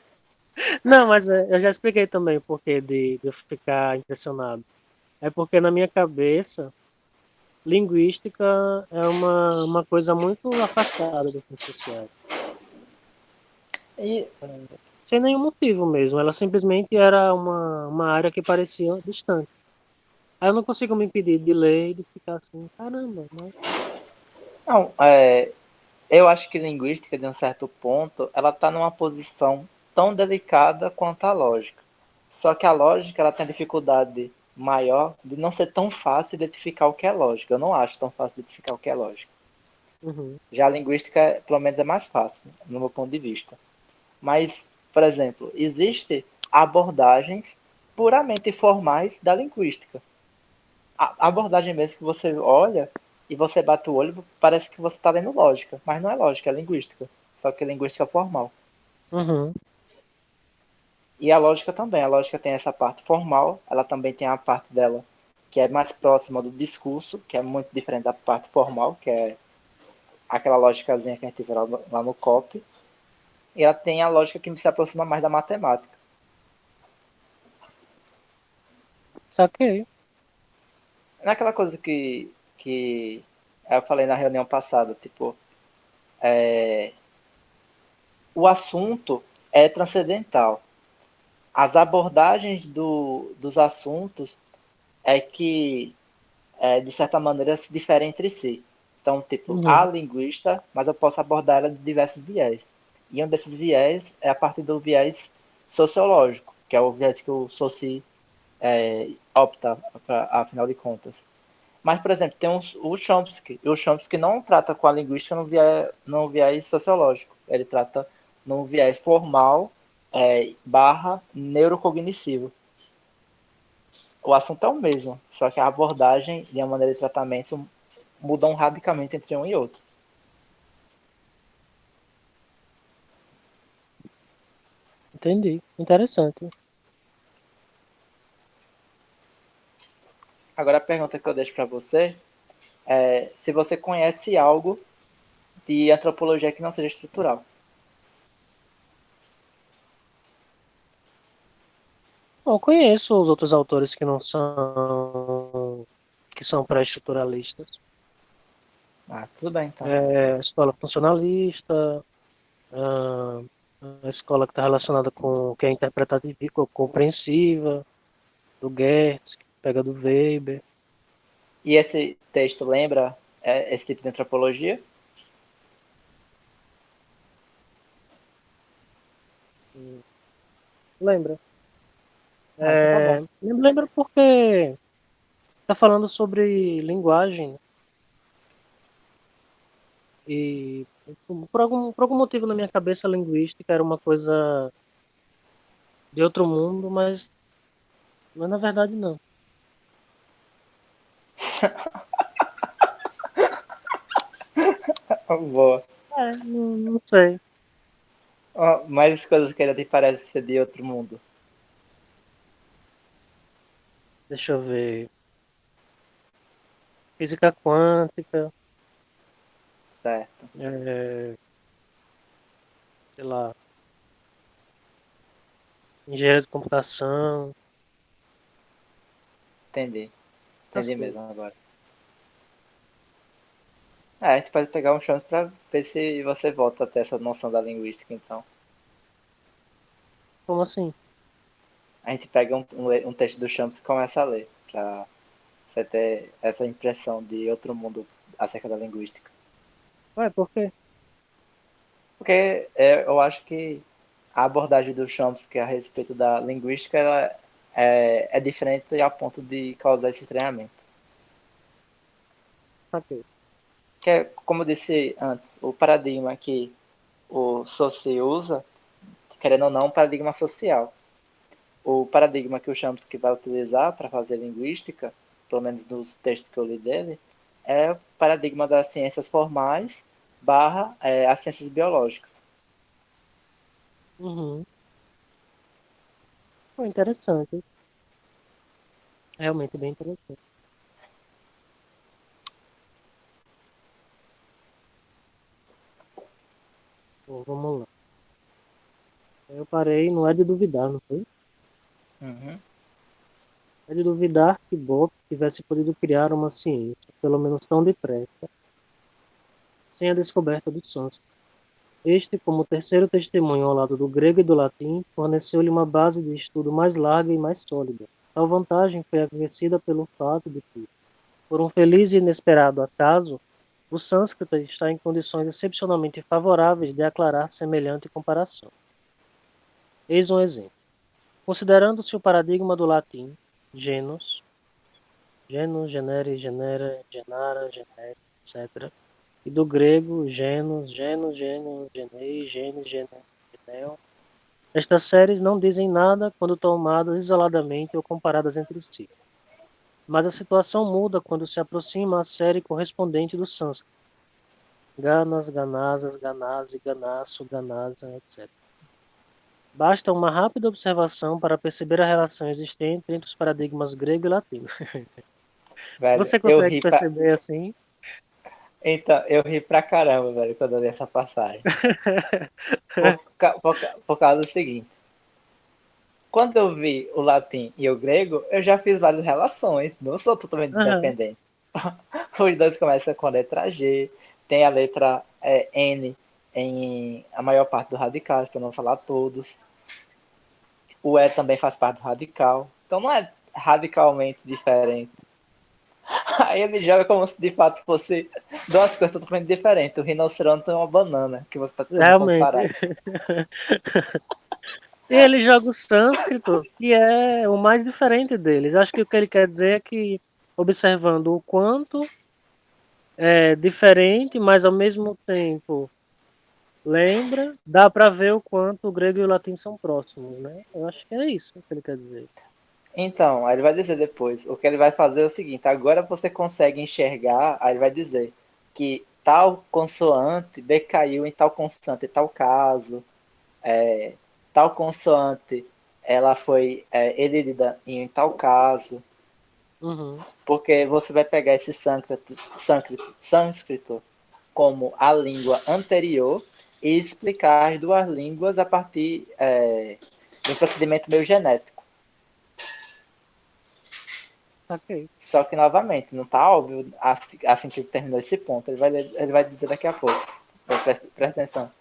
Não, mas eu já expliquei também o porquê de eu ficar impressionado. É porque na minha cabeça, linguística é uma coisa muito afastada das ciências sociais. E, Sem nenhum motivo mesmo. Ela simplesmente era uma área que parecia distante. Aí eu não consigo me impedir de ler e de ficar assim, caramba, mas. não, eu acho que linguística, de um certo ponto, ela está numa posição tão delicada quanto a lógica. Só que a lógica ela tem dificuldade maior de não ser tão fácil identificar o que é lógica. Eu não acho tão fácil identificar o que é lógica. Uhum, Já a linguística, pelo menos, é mais fácil, no meu ponto de vista. Mas, por exemplo, existem abordagens puramente formais da linguística. A abordagem mesmo que você olha e você bate o olho, parece que você está lendo lógica, mas não é lógica, é linguística. Só que é linguística formal. uhum, E a lógica também, a lógica tem essa parte formal, ela também tem a parte dela que é mais próxima do discurso, que é muito diferente da parte formal, que é aquela lógicazinha que a gente vê lá no COP. E ela tem a lógica que se aproxima mais da matemática. saquei. Não é aquela coisa que eu falei na reunião passada, tipo, o assunto é transcendental. As abordagens dos assuntos é que, de certa maneira, se diferem entre si. Então, tipo, há Uhum, linguista, mas eu posso abordar ela de diversos viés. E um desses viés é a partir do viés sociológico, que é o viés que o Soci opta, afinal de contas. Mas, por exemplo, tem o Chomsky. E o Chomsky não trata com a linguística no viés sociológico. Ele trata no viés formal barra neurocognitivo. O assunto é o mesmo, só que a abordagem e a maneira de tratamento mudam radicalmente entre um e outro. entendi. Interessante. Agora a pergunta que eu deixo para você é se você conhece algo de antropologia que não seja estrutural. Eu conheço os outros autores que são pré-estruturalistas. Ah, tudo bem então. A escola funcionalista, a, a escola que está relacionada com o que é interpretativa, compreensiva, do Gertz, que pega do Weber. E esse texto lembra esse tipo de antropologia? Lembra? Ah, então tá bom. Lembra porque está falando sobre linguagem e por algum motivo na minha cabeça a linguística era uma coisa de outro mundo, mas na verdade não. Boa. Não sei. Mais coisas que ainda te parecem ser de outro mundo. Deixa eu ver. Física quântica, Certo. é, sei lá, engenharia de computação, Entendi. essas Entendi coisas. mesmo agora. A gente pode pegar um chance pra ver se você volta a ter essa noção da linguística, então. Como assim? A gente pega um texto do Champs e começa a ler, pra você ter essa impressão de outro mundo acerca da linguística. Ué, por quê? Porque eu acho que a abordagem do Chomsky a respeito da linguística ela é diferente a ponto de causar esse estranhamento. Ok. Que é, como eu disse antes, o paradigma que o Saussure usa, querendo ou não, é um paradigma social. O paradigma que o Chomsky vai utilizar para fazer linguística, pelo menos nos textos que eu li dele, é o paradigma das ciências formais barra as ciências biológicas. Uhum. Pô, interessante. Realmente bem interessante. Bom, vamos lá. Eu parei, não é de duvidar, não foi? Uhum. É de duvidar que Bob tivesse podido criar uma ciência, pelo menos tão depressa, sem a descoberta do sânscrito. Este, como terceiro testemunho ao lado do grego e do latim, forneceu-lhe uma base de estudo mais larga e mais sólida. Tal vantagem foi acrescida pelo fato de que, por um feliz e inesperado acaso, o sânscrito está em condições excepcionalmente favoráveis de aclarar semelhante comparação. Eis um exemplo. Considerando-se o paradigma do latim, genus, genere, genera, genara, genere, etc., e do grego, genei, genes, genel, estas séries não dizem nada quando tomadas isoladamente ou comparadas entre si. Mas a situação muda quando se aproxima a série correspondente do sânscrito. Ganas, ganasas, ganase, ganasso, ganasa, etc. Basta uma rápida observação para perceber a relação existente entre os paradigmas grego e latino. Velho, Você consegue perceber assim? Então, eu ri pra caramba, velho, quando eu li essa passagem. Por causa do seguinte. Quando eu vi o latim e o grego, eu já fiz várias relações, não sou totalmente Aham, independente. Os dois começam com a letra G, tem a letra N em a maior parte do radical, para não falar todos. O E também faz parte do radical. Então não é radicalmente diferente. Aí ele joga como se de fato fosse duas coisas totalmente diferentes. O rinoceronte é uma banana que você está tentando realmente. comparar. E ele joga o sânscrito, que é o mais diferente deles. Acho que o que ele quer dizer é que, observando o quanto é diferente, mas ao mesmo tempo lembra, dá para ver o quanto o grego e o latim são próximos, né? Eu acho que é isso que ele quer dizer. Então, aí ele vai dizer depois. O que ele vai fazer é o seguinte: agora você consegue enxergar, aí ele vai dizer que tal consoante decaiu em tal consoante, em tal caso, tal consoante ela foi elidida em tal caso, Uhum, porque você vai pegar esse sânscrito como a língua anterior e explicar as duas línguas a partir de um procedimento meio genético. Ok. Só que, novamente, não está óbvio assim que ele terminou esse ponto. Ele vai dizer daqui a pouco. Presta atenção.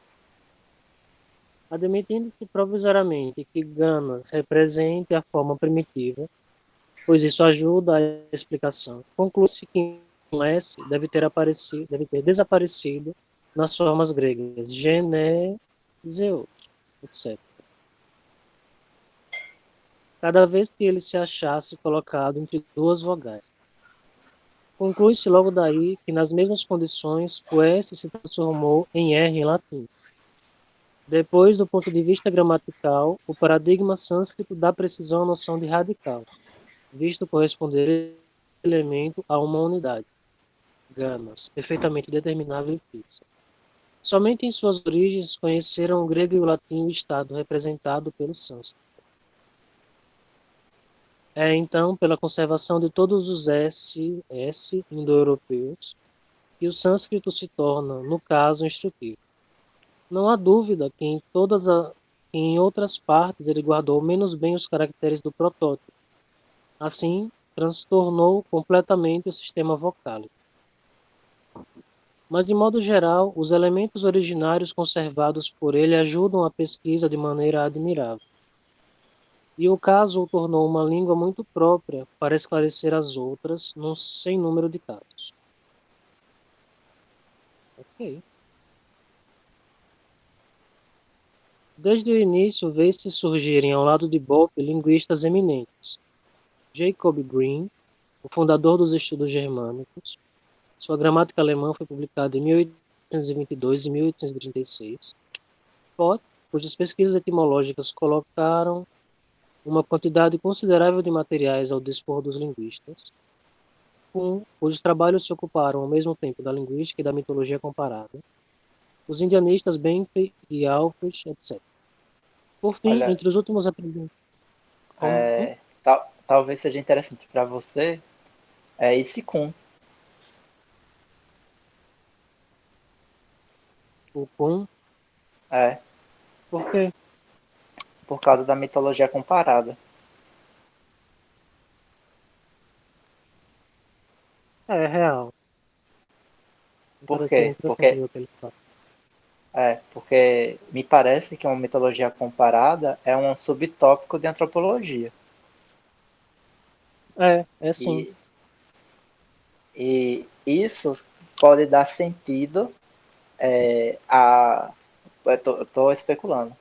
Admitindo-se provisoriamente que Ganas represente a forma primitiva, pois isso ajuda a explicação, conclui-se que um S deve ter desaparecido nas formas gregas Genéseos, etc. Cada vez que ele se achasse colocado entre duas vogais. Conclui-se logo daí que, nas mesmas condições, o S se transformou em R em latim. Depois, do ponto de vista gramatical, o paradigma sânscrito dá precisão à noção de radical, visto corresponder elemento a uma unidade, gamas, perfeitamente determinável e fixa. Somente em suas origens conheceram o grego e o latim o estado representado pelo sânscrito. É então pela conservação de todos os S indo-europeus que o sânscrito se torna, no caso, instrutivo. Não há dúvida que em outras partes ele guardou menos bem os caracteres do protótipo. Assim, transtornou completamente o sistema vocálico. Mas, de modo geral, os elementos originários conservados por ele ajudam a pesquisa de maneira admirável. E o caso o tornou uma língua muito própria para esclarecer as outras, num sem número de casos. Ok. Desde o início, vê-se surgirem ao lado de Bopp linguistas eminentes. Jacob Grimm, o fundador dos estudos germânicos. Sua gramática alemã foi publicada em 1822 e 1836. Pott, cujas pesquisas etimológicas colocaram uma quantidade considerável de materiais ao dispor dos linguistas. Cujos trabalhos se ocuparam ao mesmo tempo da linguística e da mitologia comparada. Os indianistas Bentley e Alfred, etc. Por fim, Olha, entre os últimos representantes. Como? talvez seja interessante para você esse Kuhn. O Kuhn. É, Por quê? por causa da mitologia comparada. É real. Por quê? Interessante ver o que ele fala. Porque me parece que uma mitologia comparada é um subtópico de antropologia. É sim. E, e isso pode dar sentido a. Eu tô especulando.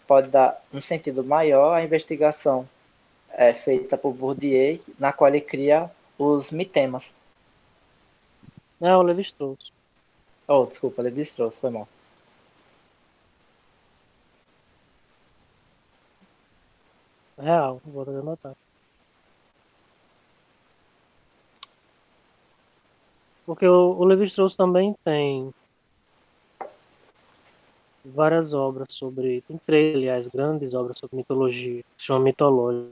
Pode dar um sentido maior à investigação feita por Bourdieu, na qual ele cria os mitemas. É o Levi-Strauss. Oh, desculpa, ele destrou, foi mal. Real, vou até anotar. Porque o Levi-Strauss também tem várias obras sobre. Tem três, aliás, grandes obras sobre mitologia, que se chama Mitológica,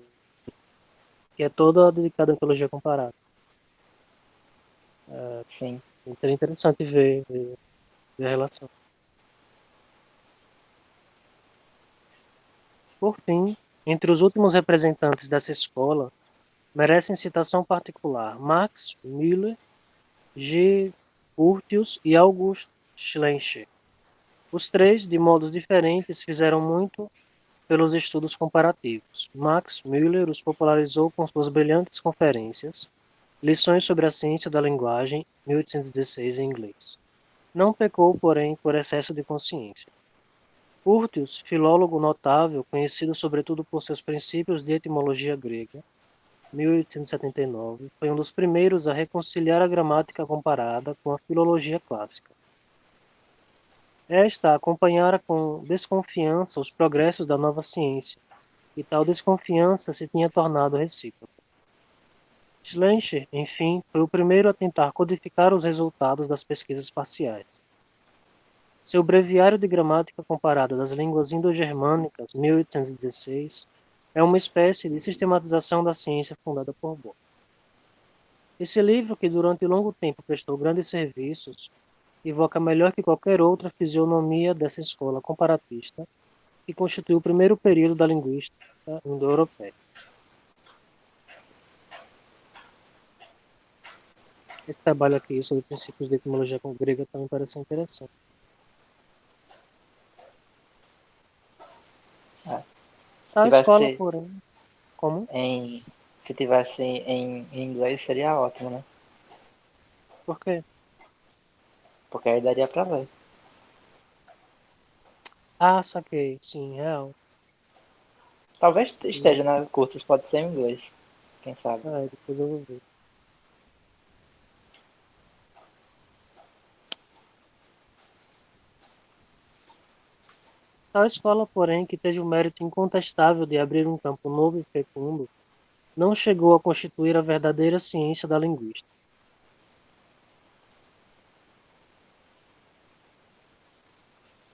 que é toda dedicada à mitologia comparada. Sim. Então é interessante ver a relação. Por fim, entre os últimos representantes dessa escola, merecem citação particular Max Müller, G. Curtius e August Schleicher. Os três, de modos diferentes, fizeram muito pelos estudos comparativos. Max Müller os popularizou com suas brilhantes conferências, Lições sobre a Ciência da Linguagem, 1816 em inglês. Não pecou, porém, por excesso de consciência. Curtius, filólogo notável, conhecido sobretudo por seus princípios de etimologia grega, 1879, foi um dos primeiros a reconciliar a gramática comparada com a filologia clássica. Esta acompanhara com desconfiança os progressos da nova ciência, e tal desconfiança se tinha tornado recíproca. Schleicher, enfim, foi o primeiro a tentar codificar os resultados das pesquisas parciais. Seu Breviário de Gramática Comparada das Línguas Indo-Germânicas, 1816, é uma espécie de sistematização da ciência fundada por Bohr. Esse livro, que durante longo tempo prestou grandes serviços, evoca melhor que qualquer outra fisionomia dessa escola comparatista, que constituiu o primeiro período da linguística indo-europeia. Esse trabalho aqui sobre princípios de etimologia grega também parece interessante. É. Se A escola, tivesse porém, como? em, se tivesse em inglês seria ótimo, né? Por quê? Porque aí daria pra ler. Ah, saquei. Sim, real. Talvez esteja, né? Cursos pode ser em inglês. Quem sabe? Ah, depois eu vou ver. Tal escola, porém, que teve o mérito incontestável de abrir um campo novo e fecundo, não chegou a constituir a verdadeira ciência da linguística.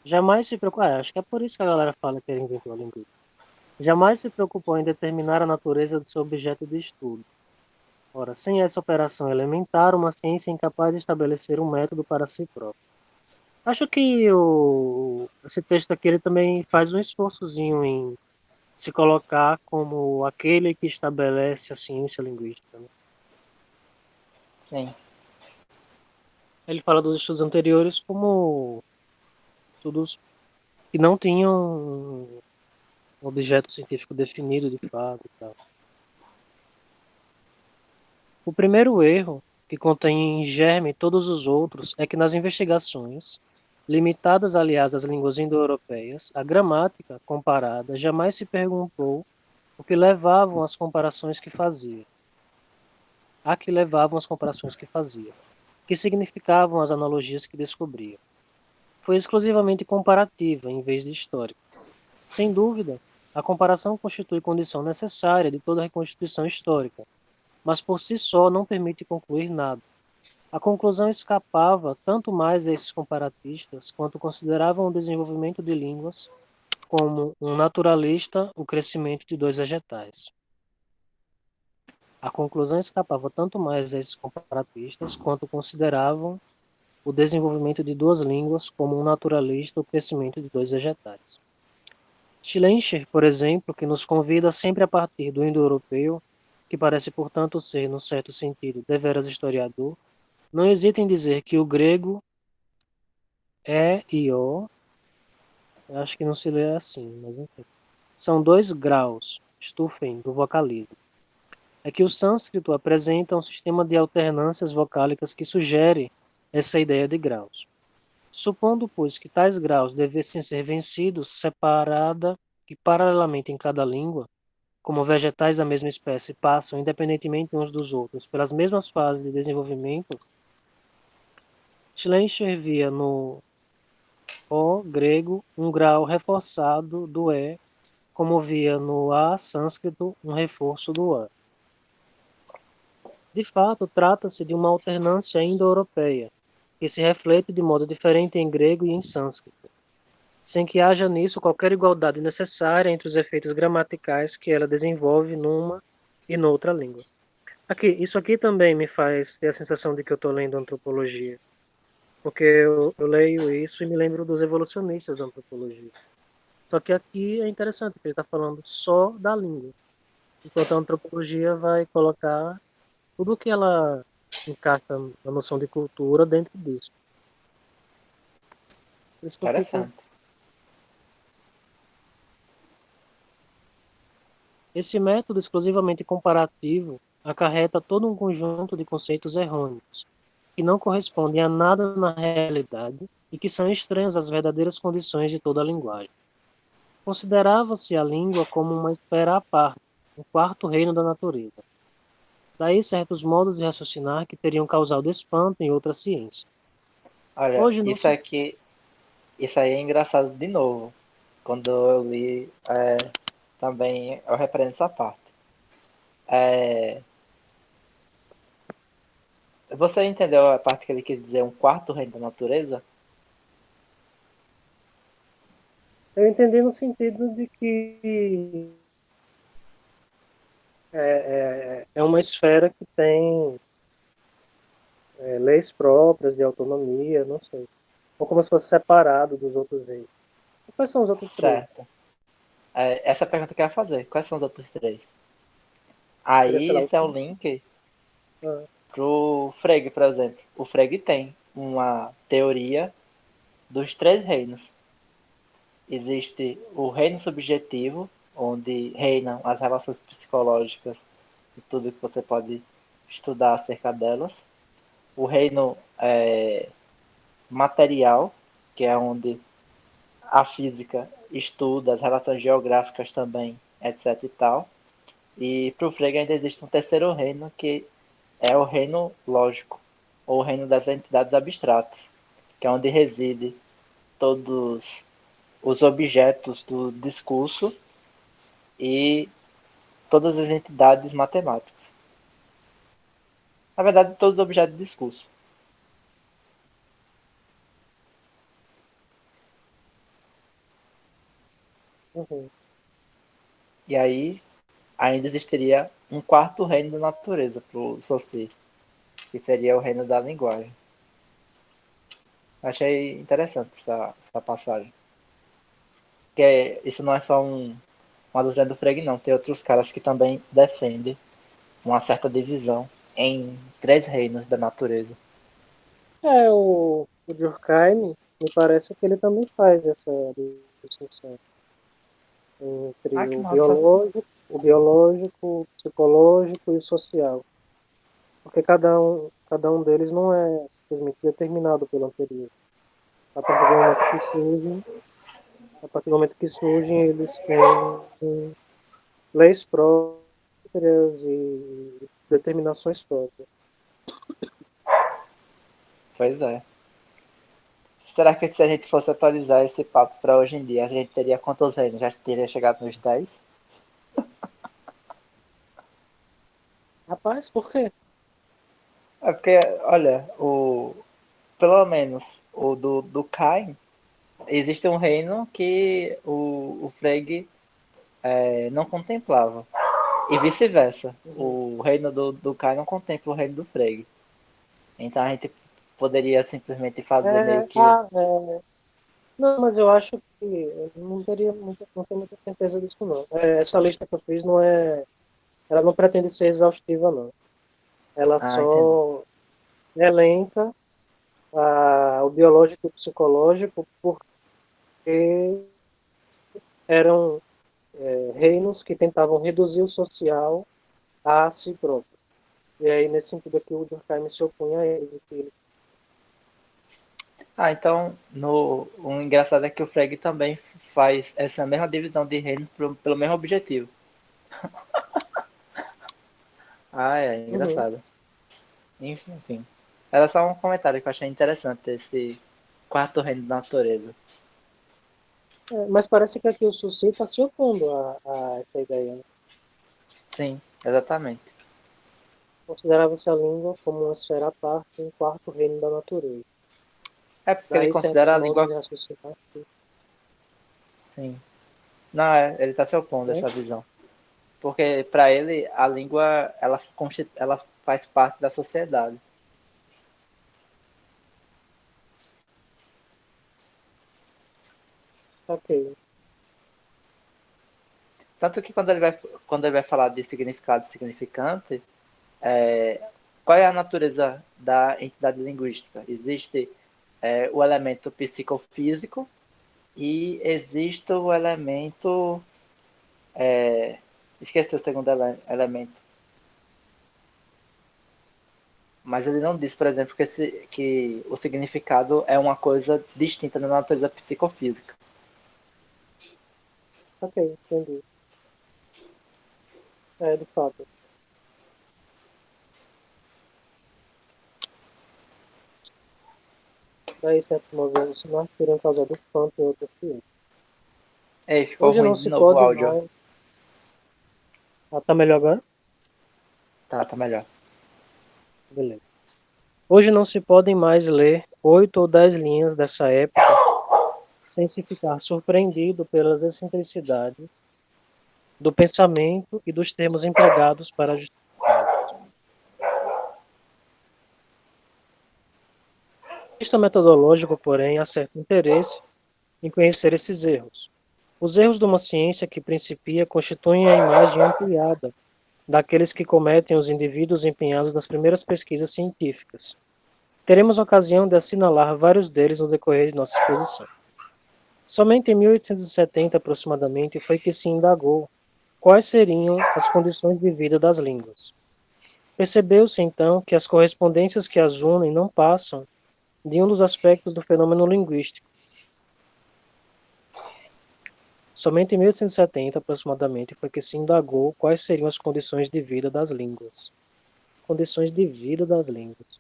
Jamais se preocupou, acho que é por isso que a galera fala que ele inventou a linguística. Jamais se preocupou em determinar a natureza do seu objeto de estudo. Ora, sem essa operação elementar, uma ciência é incapaz de estabelecer um método para si própria. Acho que esse texto aqui ele também faz um esforçozinho em se colocar como aquele que estabelece a ciência linguística, né? Sim, Ele fala dos estudos anteriores como estudos que não tinham um objeto científico definido de fato e tal. O primeiro erro, que contém em germe todos os outros, é que nas investigações, limitadas aliás às línguas indo-europeias, a gramática comparada jamais se perguntou o que levavam as comparações que fazia, a que levavam as comparações que fazia, que significavam as analogias que descobria. Foi exclusivamente comparativa em vez de histórica. Sem dúvida, a comparação constitui condição necessária de toda reconstituição histórica, mas por si só não permite concluir nada. A conclusão escapava tanto mais a esses comparatistas quanto consideravam o desenvolvimento de línguas como um naturalista o crescimento de dois vegetais. A conclusão escapava tanto mais a esses comparatistas quanto consideravam o desenvolvimento de duas línguas como um naturalista o crescimento de dois vegetais. Schlechter, por exemplo, que nos convida sempre a partir do indo-europeu, que parece, portanto, ser, no certo sentido, deveras historiador, não hesita em dizer que o grego é e o, eu acho que não se lê assim, mas enfim, são dois graus, Stufen, do vocalismo. É que o sânscrito apresenta um sistema de alternâncias vocálicas que sugere essa ideia de graus. Supondo, pois, que tais graus devessem ser vencidos separada e paralelamente em cada língua, como vegetais da mesma espécie passam, independentemente uns dos outros, pelas mesmas fases de desenvolvimento, Schlechter via no O grego um grau reforçado do E, como via no A sânscrito um reforço do A. De fato, trata-se de uma alternância indo-europeia, que se reflete de modo diferente em grego e em sânscrito, sem que haja nisso qualquer igualdade necessária entre os efeitos gramaticais que ela desenvolve numa e noutra língua. Isso aqui também me faz ter a sensação de que eu estou lendo antropologia, porque eu leio isso e me lembro dos evolucionistas da antropologia. Só que aqui é interessante, porque ele está falando só da língua, enquanto a antropologia vai colocar tudo que ela encaixa na noção de cultura dentro disso. Por isso que eu fico... interessante. Esse método exclusivamente comparativo acarreta todo um conjunto de conceitos errôneos, que não correspondem a nada na realidade e que são estranhos às verdadeiras condições de toda a linguagem. Considerava-se a língua como uma esfera à parte, um quarto reino da natureza. Daí certos modos de raciocinar que teriam causado espanto em outra ciência. Olha, Hoje não isso se... aqui, isso aí é engraçado de novo. Quando eu li, também eu repreendo essa parte. É, você entendeu a parte que ele quis dizer um quarto reino da natureza? Eu entendi no sentido de que é uma esfera que tem leis próprias de autonomia, não sei. Ou como se fosse separado dos outros reinos. E quais são os outros três? Certo. Essa é a pergunta que eu ia fazer. Quais são os outros três? Seria, sei Aí lá, o esse é o quinto? link. Ah. Pro Frege, por exemplo. O Frege tem uma teoria dos três reinos. Existe o reino subjetivo, onde reinam as relações psicológicas e tudo que você pode estudar acerca delas. O reino material, que é onde a física estuda as relações geográficas também, etc e tal. E para o Frege ainda existe um terceiro reino, que é o reino lógico, ou o reino das entidades abstratas, que é onde reside todos os objetos do discurso e todas as entidades matemáticas. Na verdade, todos os objetos de discurso. Uhum. E aí ainda existiria um quarto reino da natureza para o Saussure, que seria o reino da linguagem. Achei interessante essa passagem. Porque isso não é só uma doutrina do Frege, não. Tem outros caras que também defendem uma certa divisão em três reinos da natureza. O Durkheim, me parece que ele também faz essa distinção Ah, entre que massa. o biológico, o psicológico e o social. Porque cada um deles não é simplesmente determinado pelo anterior. A partir do momento que surgem, a partir do momento que surgem, eles têm leis próprias e determinações próprias. Pois é. Será que se a gente fosse atualizar esse papo para hoje em dia, a gente teria quantos reinos? Já teria chegado nos 10? Rapaz, por quê? É porque, olha, pelo menos o do Cain, existe um reino que o Frege não contemplava. E vice-versa. Uhum. O reino do Cain não contempla o reino do Frege. Então a gente poderia simplesmente fazer meio É, que. não, mas eu acho que eu não tenho muita certeza disso não. Essa lista que eu fiz ela não pretende ser exaustiva não. Ela Ah, entendi. só elenca o biológico e o psicológico porque eram reinos que tentavam reduzir o social a si próprio. E aí, nesse sentido aqui, o Durkheim se opunha a eles. E que ele, Ah, então o engraçado é que o Frege também faz essa mesma divisão de reinos pelo mesmo objetivo. Ah, é uhum. engraçado. Enfim. Era só um comentário que eu achei interessante, esse quarto reino da natureza. Mas parece que aqui o Suci está se opondo a essa ideia. Né? Sim, exatamente. Considerava-se a língua como uma esfera à parte, um quarto reino da natureza. É porque ele Daí certos considera a modos língua. de raciocinar. Sim. Não, ele está se opondo a Né? essa visão. Porque para ele a língua ela faz parte da sociedade. Ok. Tanto que quando ele vai falar de significado e significante, qual é a natureza da entidade linguística? Existe o elemento psicofísico e existe o elemento. Esqueci o segundo elemento. Mas ele não diz, por exemplo, que o significado é uma coisa distinta da natureza psicofísica. Ok, entendi. De fato. Daí certos modos de raciocinar teriam causado espanto em outros ciências. Ei, ficou Hoje ruim não de se novo o pode áudio. mais. Tá melhor agora? Tá melhor. Beleza. Hoje não se podem mais ler 8 ou 10 linhas dessa época sem se ficar surpreendido pelas excentricidades do pensamento e dos termos empregados para justificá-lo. Isto metodológico, porém, há certo interesse em conhecer esses erros. Os erros de uma ciência que principia constituem a imagem ampliada daqueles que cometem os indivíduos empenhados nas primeiras pesquisas científicas. Teremos ocasião de assinalar vários deles no decorrer de nossa exposição. Somente em 1870, aproximadamente, foi que se indagou quais seriam as condições de vida das línguas. Percebeu-se, então, que as correspondências que as unem não passam de um dos aspectos do fenômeno linguístico. Somente em 1870, aproximadamente, foi que se indagou quais seriam as condições de vida das línguas. Condições de vida das línguas.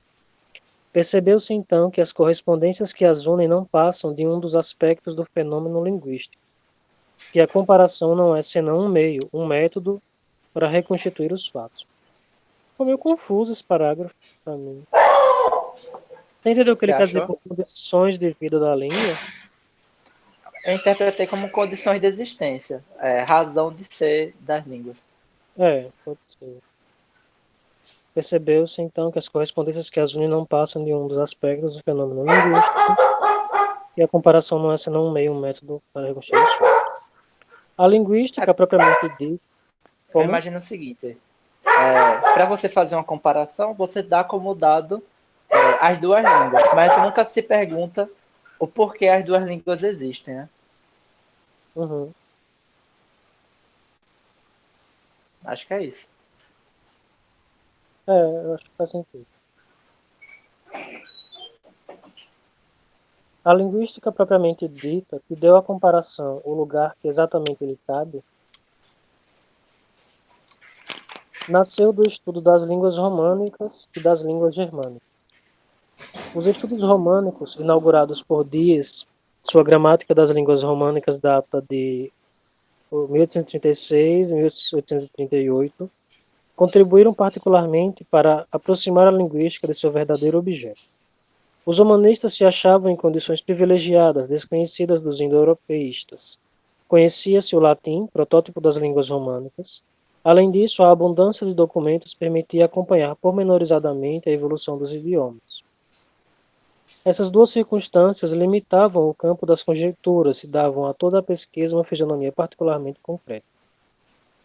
Percebeu-se, então, que as correspondências que as unem não passam de um dos aspectos do fenômeno linguístico, que a comparação não é senão um meio, um método para reconstituir os fatos. Ficou meio confuso esse parágrafo para mim. Você entendeu o que Você ele quer dizer achou? com condições de vida da língua? Eu interpretei como condições de existência, razão de ser das línguas. Pode ser. Percebeu-se, então, que as correspondências que as unem não passam de um dos aspectos do fenômeno linguístico, e a comparação não é senão um meio, um método para reconstruir os fatos. A linguística, propriamente dita, Eu como? imagino o seguinte: para você fazer uma comparação, você dá como dado as duas línguas, mas nunca se pergunta o porquê as duas línguas existem, né? Uhum. Acho que é isso. Eu acho que faz sentido. A linguística propriamente dita, que deu à comparação o lugar que exatamente lhe cabe, nasceu do estudo das línguas românicas e das línguas germânicas. Os estudos românicos, inaugurados por Diez, sua gramática das línguas românicas data de 1836 e 1838, contribuíram particularmente para aproximar a linguística de seu verdadeiro objeto. Os humanistas se achavam em condições privilegiadas, desconhecidas dos indo-europeístas. Conhecia-se o latim, protótipo das línguas românicas. Além disso, a abundância de documentos permitia acompanhar pormenorizadamente a evolução dos idiomas. Essas duas circunstâncias limitavam o campo das conjecturas e davam a toda a pesquisa uma fisionomia particularmente concreta.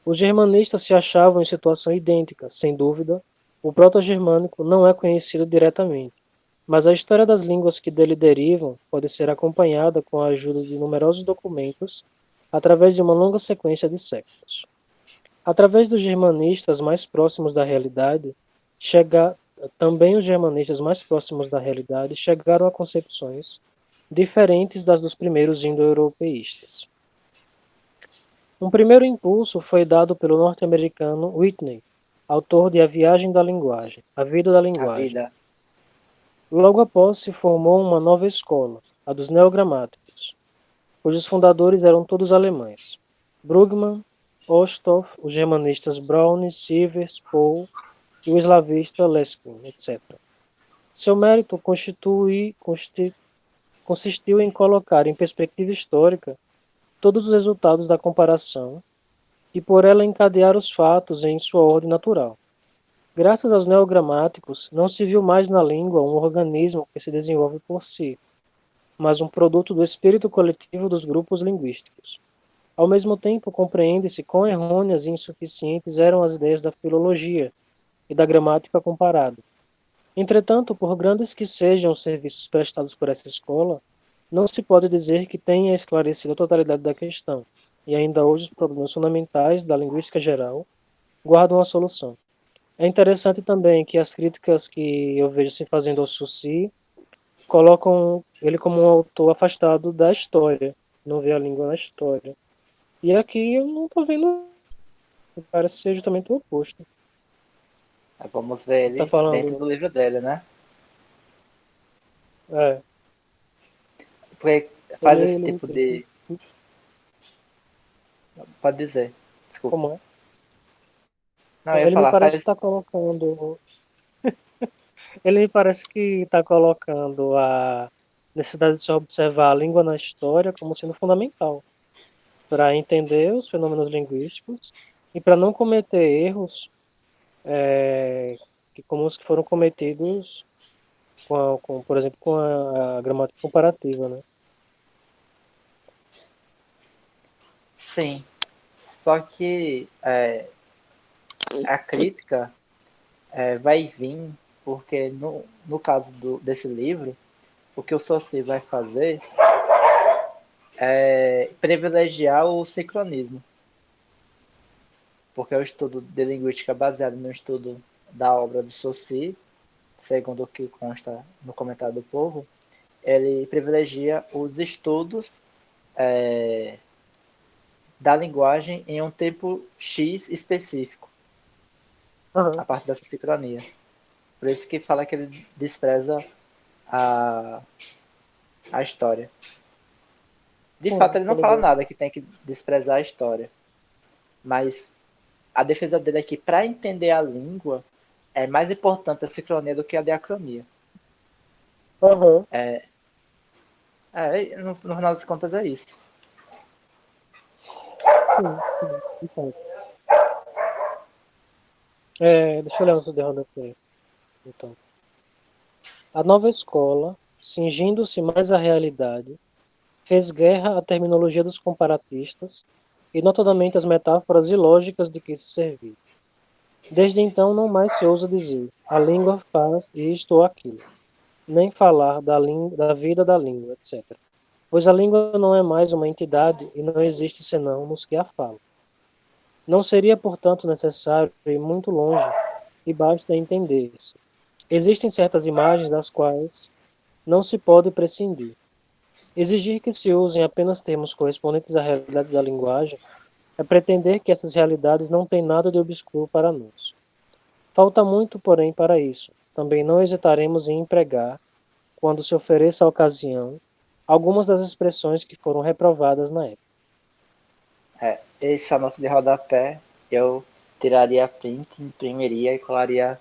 Os germanistas se achavam em situação idêntica, sem dúvida. O proto-germânico não é conhecido diretamente, mas a história das línguas que dele derivam pode ser acompanhada com a ajuda de numerosos documentos através de uma longa sequência de séculos. Através dos germanistas mais próximos da realidade, também os germanistas mais próximos da realidade chegaram a concepções diferentes das dos primeiros indo-europeístas. Um primeiro impulso foi dado pelo norte-americano Whitney, autor de A Viagem da Linguagem, A Vida da A Linguagem. vida. Logo após se formou uma nova escola, a dos neogramáticos, cujos fundadores eram todos alemães. Brugmann, Osthoff, os germanistas Browne, Sievers, Pohl e o eslavista Leskin, etc. Seu mérito consistiu em colocar em perspectiva histórica todos os resultados da comparação e por ela encadear os fatos em sua ordem natural. Graças aos neogramáticos, não se viu mais na língua um organismo que se desenvolve por si, mas um produto do espírito coletivo dos grupos linguísticos. Ao mesmo tempo, compreende-se quão errôneas e insuficientes eram as ideias da filologia e da gramática comparada. Entretanto, por grandes que sejam os serviços prestados por essa escola, não se pode dizer que tenha esclarecido a totalidade da questão, e ainda hoje os problemas fundamentais da linguística geral guardam a solução. É interessante também que as críticas que eu vejo se fazendo ao Susi colocam ele como um autor afastado da história, não vê a língua na história. E aqui eu não estou vendo, parece ser justamente o oposto. Vamos ver Ele está ele dentro falando, do livro dele, né? é, Porque faz ele, esse ele, tipo de. Pode dizer. Desculpa. como é? Não, eu ia Ele me falar, parece que faz. está colocando, ele me parece que está colocando a necessidade de se observar a língua na história como sendo fundamental para entender os fenômenos linguísticos e para não cometer erros como os que foram cometidos por exemplo, com a gramática comparativa, né? Sim. Só que a crítica vai vir porque, no caso desse livro, o que o Saussure vai fazer é privilegiar o sincronismo, porque é o estudo de linguística baseado no estudo da obra do Saussure, segundo o que consta no comentário do povo, ele privilegia os estudos é, da linguagem em um tempo X específico, a Aham. partir dessa sincronia. Por isso que fala que ele despreza a, a história. De fato, Sim, ele tô não fala ligado. nada que tem que desprezar a história, mas a defesa dele é que para entender a língua é mais importante a sincronia do que a diacronia. Aham. No final das contas é isso. Sim, sim. Então, deixa eu olhar o derrodatório. Então, a nova escola, cingindo-se mais à realidade, fez guerra à terminologia dos comparatistas e, notadamente, às metáforas ilógicas de que se servia. Desde então, não mais se ousa dizer a língua faz isto ou aquilo, nem falar da vida da língua, etc. Pois a língua não é mais uma entidade e não existe senão nos que a falam. Não seria, portanto, necessário ir muito longe e basta entender-se. Existem certas imagens das quais não se pode prescindir. Exigir que se usem apenas termos correspondentes à realidade da linguagem é pretender que essas realidades não têm nada de obscuro para nós. Falta muito, porém, para isso. Também não hesitaremos em empregar, quando se ofereça a ocasião, algumas das expressões que foram reprovadas na época. Essa nota de rodapé eu tiraria print, imprimiria e colaria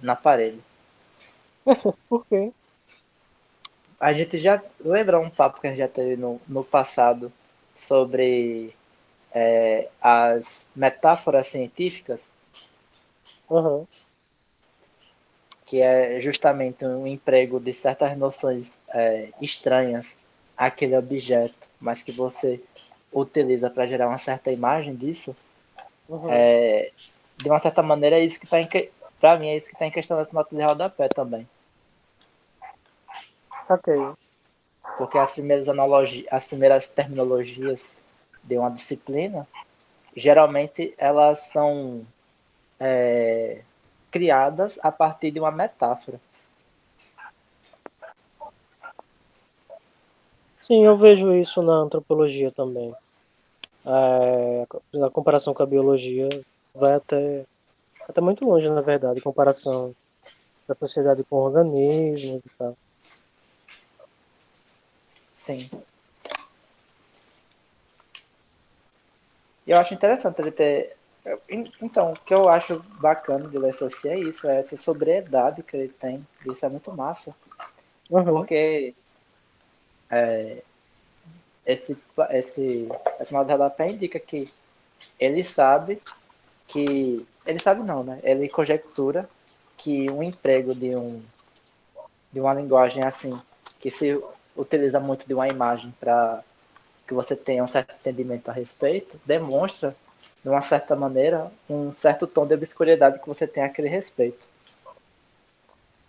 na parede. Por quê? A gente já lembra um papo que a gente já teve no passado sobre as metáforas científicas, Aham. que é justamente um emprego de certas noções estranhas àquele objeto, mas que você utiliza para gerar uma certa imagem disso. Uhum. De uma certa maneira, é isso que está para mim é isso que está em questão dessa nota de rodapé também, Saquei. porque as primeiras terminologias de uma disciplina, geralmente elas são criadas a partir de uma metáfora. Sim, eu vejo isso na antropologia também. A comparação com a biologia vai até muito longe, na verdade, comparação da sociedade com organismos e tal. Sim. E eu acho interessante ele ter. Então, o que eu acho bacana de ler Saussure é isso, é essa sobriedade que ele tem. Isso é muito massa. Uhum. Porque esse, essa nota de rodapé indica que ele sabe que. Ele sabe não, né? Ele conjectura que um emprego de uma linguagem assim, que se utiliza muito de uma imagem para que você tenha um certo entendimento a respeito, demonstra, de uma certa maneira, um certo tom de obscuridade que você tem aquele respeito.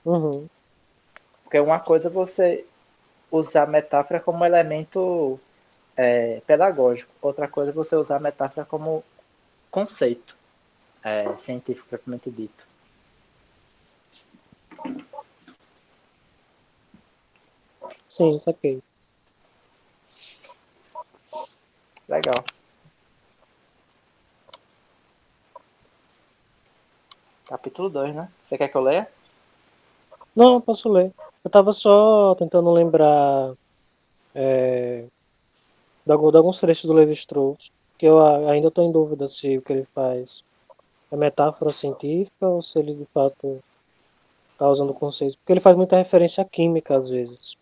Uhum. Porque uma coisa é você usar a metáfora como elemento pedagógico, outra coisa é você usar a metáfora como conceito científico propriamente dito. Sim, saquei. Legal. Capítulo 2, né? Você quer que eu leia? Não, eu posso ler. Eu estava só tentando lembrar é, de alguns trechos do Levi-Strauss, que eu ainda estou em dúvida se o que ele faz é metáfora científica ou se ele de fato está usando conceitos. Porque ele faz muita referência à química às vezes.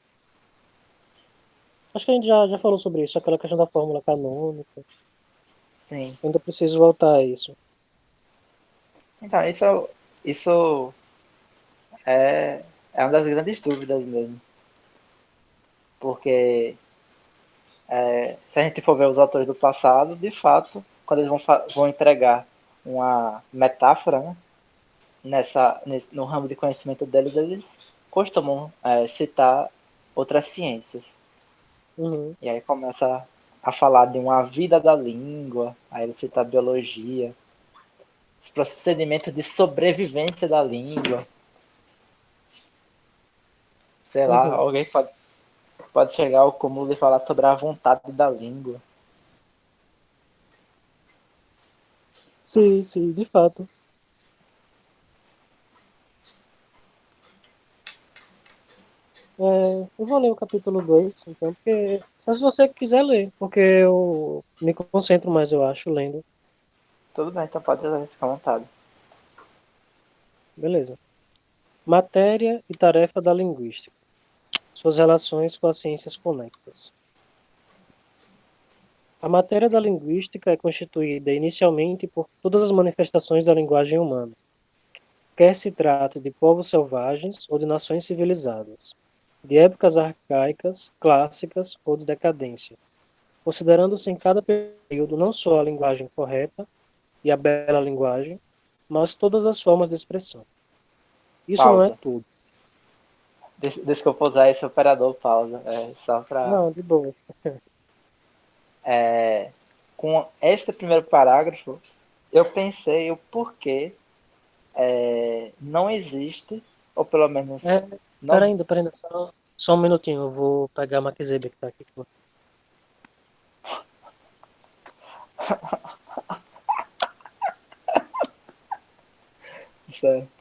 Acho que a gente já falou sobre isso, aquela questão da fórmula canônica. Sim. Eu ainda preciso voltar a isso. Então, isso é uma das grandes dúvidas mesmo. Porque se a gente for ver os autores do passado, de fato, quando eles vão empregar uma metáfora, né? No ramo de conhecimento deles, eles costumam citar outras ciências. Uhum. E aí começa a falar de uma vida da língua, aí ele cita a biologia, os procedimentos de sobrevivência da língua. Sei lá, Uhum. alguém pode chegar ao cúmulo de falar sobre a vontade da língua. Sim, sim, de fato. É, eu vou ler o capítulo 2 então, porque só se você quiser ler, porque eu me concentro mais, eu acho, lendo. Tudo bem, então pode ficar à vontade. Beleza. Matéria e tarefa da linguística. Suas relações com as ciências conectas. A matéria da linguística é constituída inicialmente por todas as manifestações da linguagem humana, quer se trate de povos selvagens ou de nações civilizadas, de épocas arcaicas, clássicas ou de decadência, considerando-se em cada período não só a linguagem correta e a bela linguagem, mas todas as formas de expressão. Isso não é Pausa. tudo. Desculpa usar esse operador pausa. Só para. Não, de boas. Com este primeiro parágrafo, eu pensei o porquê não existe, ou pelo menos É, não. pera ainda, só um minutinho, eu vou pegar a Maquizebe que tá aqui. Certo.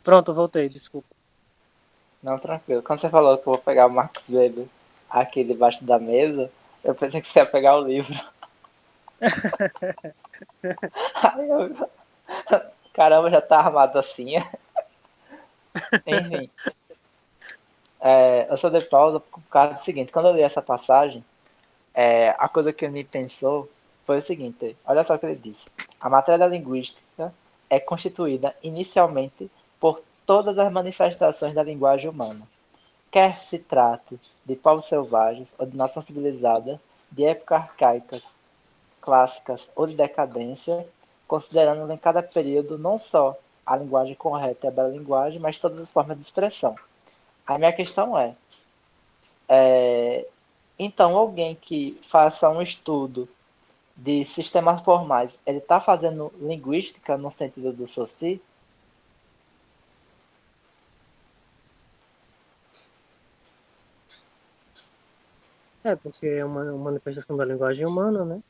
Pronto, eu voltei, desculpa. Não, tranquilo. Quando você falou que eu vou pegar o Max Weber aqui debaixo da mesa, eu pensei que você ia pegar o livro. Aí eu, caramba, já tá armado assim. Enfim, eu só dei pausa por causa do seguinte: quando eu li essa passagem, a coisa que me pensou foi o seguinte: olha só o que ele disse. A matéria da linguística é constituída inicialmente por todas as manifestações da linguagem humana, quer se trate de povos selvagens ou de nação civilizada, de épocas arcaicas, clássicas ou de decadência, considerando em cada período não só a linguagem correta e a bela linguagem, mas todas as formas de expressão. A minha questão então alguém que faça um estudo de sistemas formais, ele está fazendo linguística no sentido do Saussure? É, porque é uma manifestação da linguagem humana, né?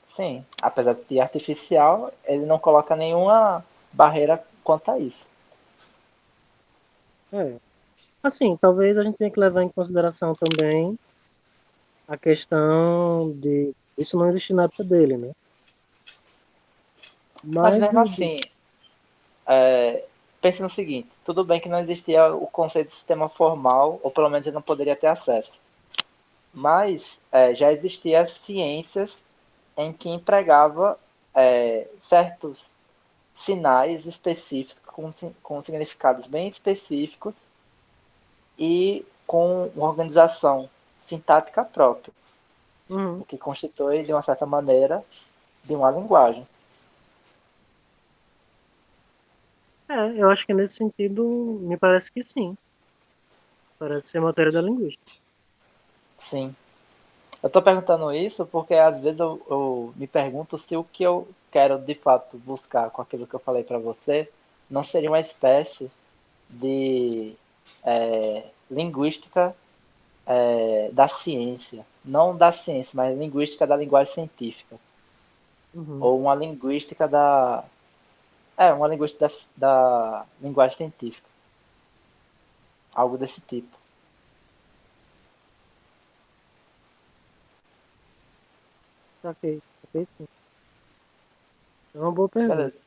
Sim, apesar de ser artificial, ele não coloca nenhuma barreira quanto a isso. É. Assim, talvez a gente tenha que levar em consideração também a questão de isso não existir na época dele, né? Mas Mas mesmo assim, pense no seguinte, tudo bem que não existia o conceito de sistema formal, ou pelo menos ele não poderia ter acesso. Mas já existiam ciências em que empregava certos sinais específicos, com significados bem específicos e com uma organização sintática própria, uhum. o que constitui, de uma certa maneira, de uma linguagem. Eu acho que nesse sentido me parece que sim. Parece ser matéria da linguística. Sim. Eu estou perguntando isso porque às vezes eu me pergunto se o que eu quero de fato buscar com aquilo que eu falei para você não seria uma espécie de linguística da ciência. Não da ciência, mas linguística da linguagem científica. Uhum. Ou uma linguística da. Uma linguística da linguagem científica. Algo desse tipo. Ok, sim. É uma boa pergunta. Beleza.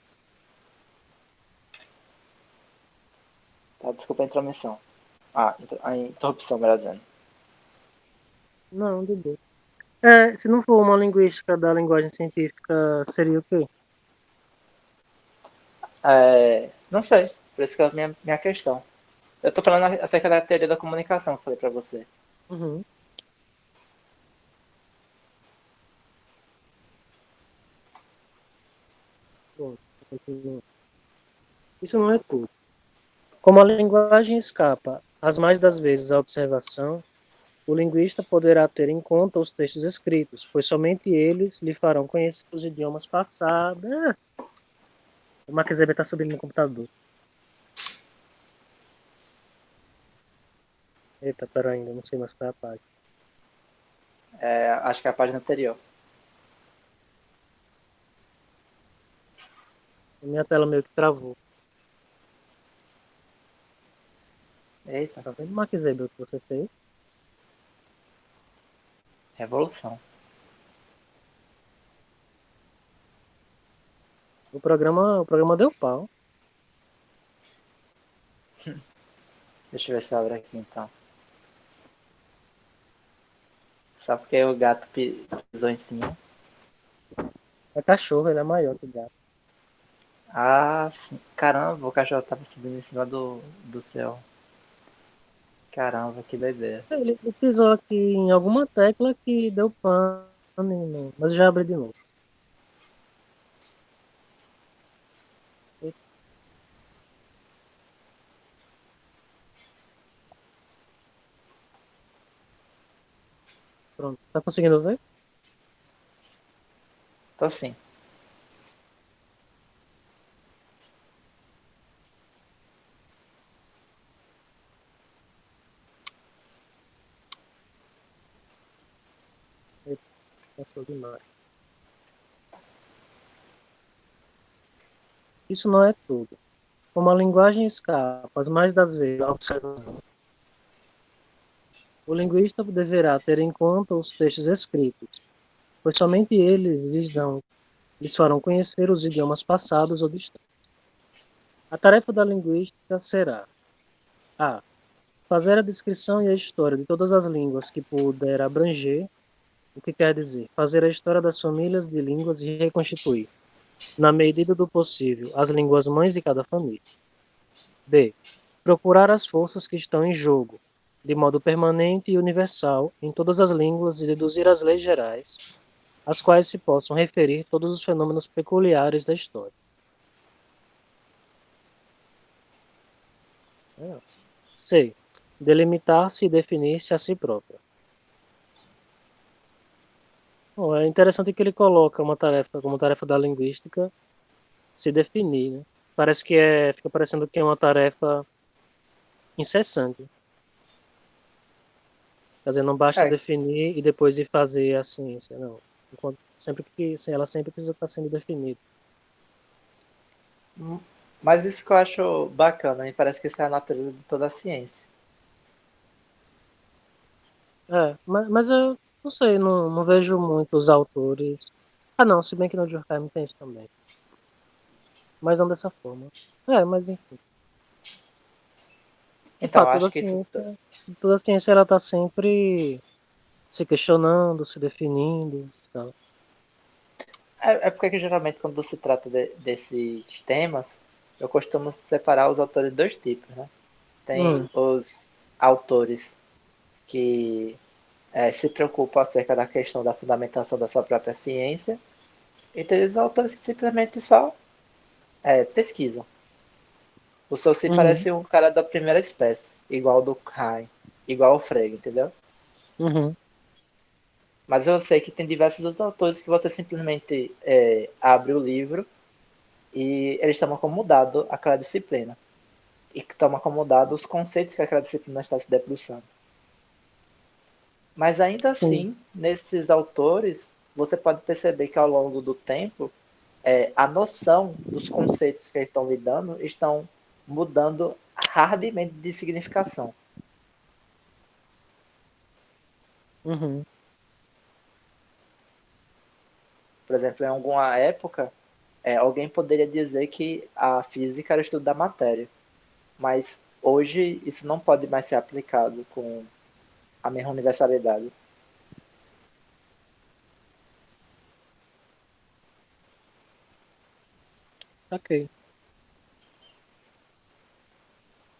Tá, desculpa a intromissão. A interrupção, melhor dizendo. Não, de boa. É, se não for uma linguística da linguagem científica, seria o quê? Não sei, por isso que é a minha questão. Eu tô falando acerca da teoria da comunicação que eu falei pra você. Uhum. Bom, continua. Isso não é tudo. Como a linguagem escapa, as mais das vezes, à observação, o linguista poderá ter em conta os textos escritos, pois somente eles lhe farão conhecer os idiomas passados. Ah, o Mark Zuckerberg está subindo no computador. Eita, pera ainda, não sei mais qual é a página. Acho que é a página anterior. A minha tela meio que travou. Eita, Tá vendo, Mark Zuckerberg, o que você fez? revolução. O programa deu pau. Deixa eu ver se abre aqui então. Só porque o gato pisou em cima. É cachorro, ele é maior que o gato. Ah, sim. Caramba, o cachorro tava subindo em cima do céu. Caramba, que doideira. Ele pisou aqui em alguma tecla que deu pane, mas já abri de novo. E pronto. Tá conseguindo ver? Então sim. Eita, passou demais. Isso não é tudo. Como a linguagem escapa, as mais das vezes, à observação, o linguista deverá ter em conta os textos escritos, pois somente eles lhes farão conhecer os idiomas passados ou distantes. A tarefa da linguística será: a. Fazer a descrição e a história de todas as línguas que puder abranger, o que quer dizer, fazer a história das famílias de línguas e reconstituir, na medida do possível, as línguas mães de cada família. B. Procurar as forças que estão em jogo, de modo permanente e universal, em todas as línguas e deduzir as leis gerais, às quais se possam referir todos os fenômenos peculiares da história. C. Delimitar-se e definir-se a si própria. Bom, é interessante que ele coloca uma tarefa como tarefa da linguística se definir, né? Parece que fica parecendo que é uma tarefa incessante. Quer dizer, não basta É, definir e depois ir fazer a ciência, não. Sempre que, sim, ela sempre precisa estar sendo definida. mas isso que eu acho bacana, me parece que isso é a natureza de toda a ciência. Mas eu não sei, não vejo muitos autores. Ah, não, se bem que no Durkheim tem isso também. Mas não dessa forma. Mas enfim. De Então, eu fato, acho que isso. toda ciência ela está sempre se questionando, se definindo, e tal. É porque que, geralmente quando se trata desses temas, eu costumo separar os autores de dois tipos, né? Tem Hum, os autores que se preocupam acerca da questão da fundamentação da sua própria ciência, e tem os autores que simplesmente só pesquisam. O Saussure uhum, parece um cara da primeira espécie, igual o do Durkheim, igual o Frege, entendeu? uhum, Mas eu sei que tem diversos outros autores que você simplesmente abre o livro e eles tomam como dado aquela disciplina. E que tomam como dado os conceitos que aquela disciplina está se debruçando. Mas ainda sim, assim, nesses autores, você pode perceber que ao longo do tempo, a noção dos conceitos que eles estão lidando estão mudando hardamente de significação. uhum, Por exemplo, em alguma época, alguém poderia dizer que a física era o estudo da matéria, mas hoje isso não pode mais ser aplicado com a mesma universalidade. Ok.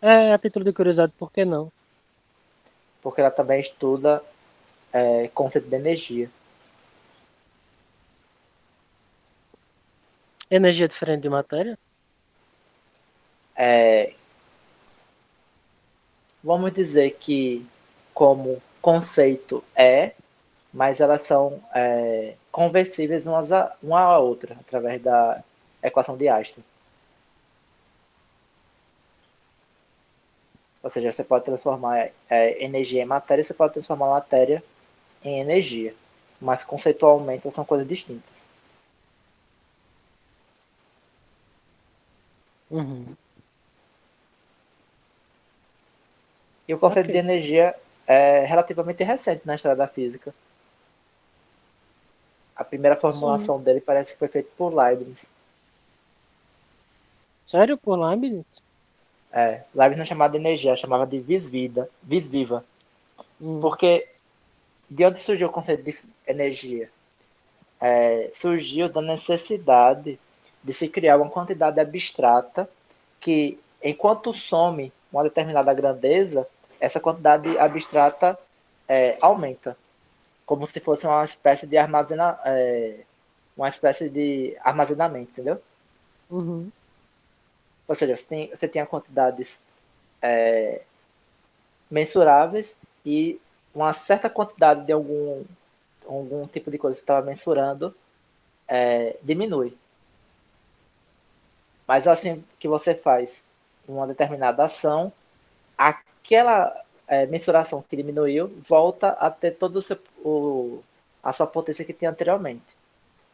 É, a título de curiosidade, por que não? Porque ela também estuda conceito de energia. Energia diferente de matéria? É, vamos dizer que, como conceito, mas elas são conversíveis uma à outra, através da equação de Einstein. Ou seja, você pode transformar energia em matéria, você pode transformar matéria em energia. Mas conceitualmente são coisas distintas. Uhum. E o conceito de Ok. energia é relativamente recente na história da física. A primeira Sim. formulação dele parece que foi feita por Leibniz. Sério, por Leibniz? Leibniz não chamava de energia, chamava de vis viva. Hum. Porque de onde surgiu o conceito de energia? Surgiu da necessidade de se criar uma quantidade abstrata que, enquanto some uma determinada grandeza, essa quantidade abstrata aumenta, como se fosse uma espécie de armazenamento, entendeu? Uhum. Ou seja, você tinha quantidades mensuráveis e uma certa quantidade de algum tipo de coisa que você estava mensurando diminui. Mas assim que você faz uma determinada ação, aquela mensuração que diminuiu volta a ter todo a sua potência que tinha anteriormente.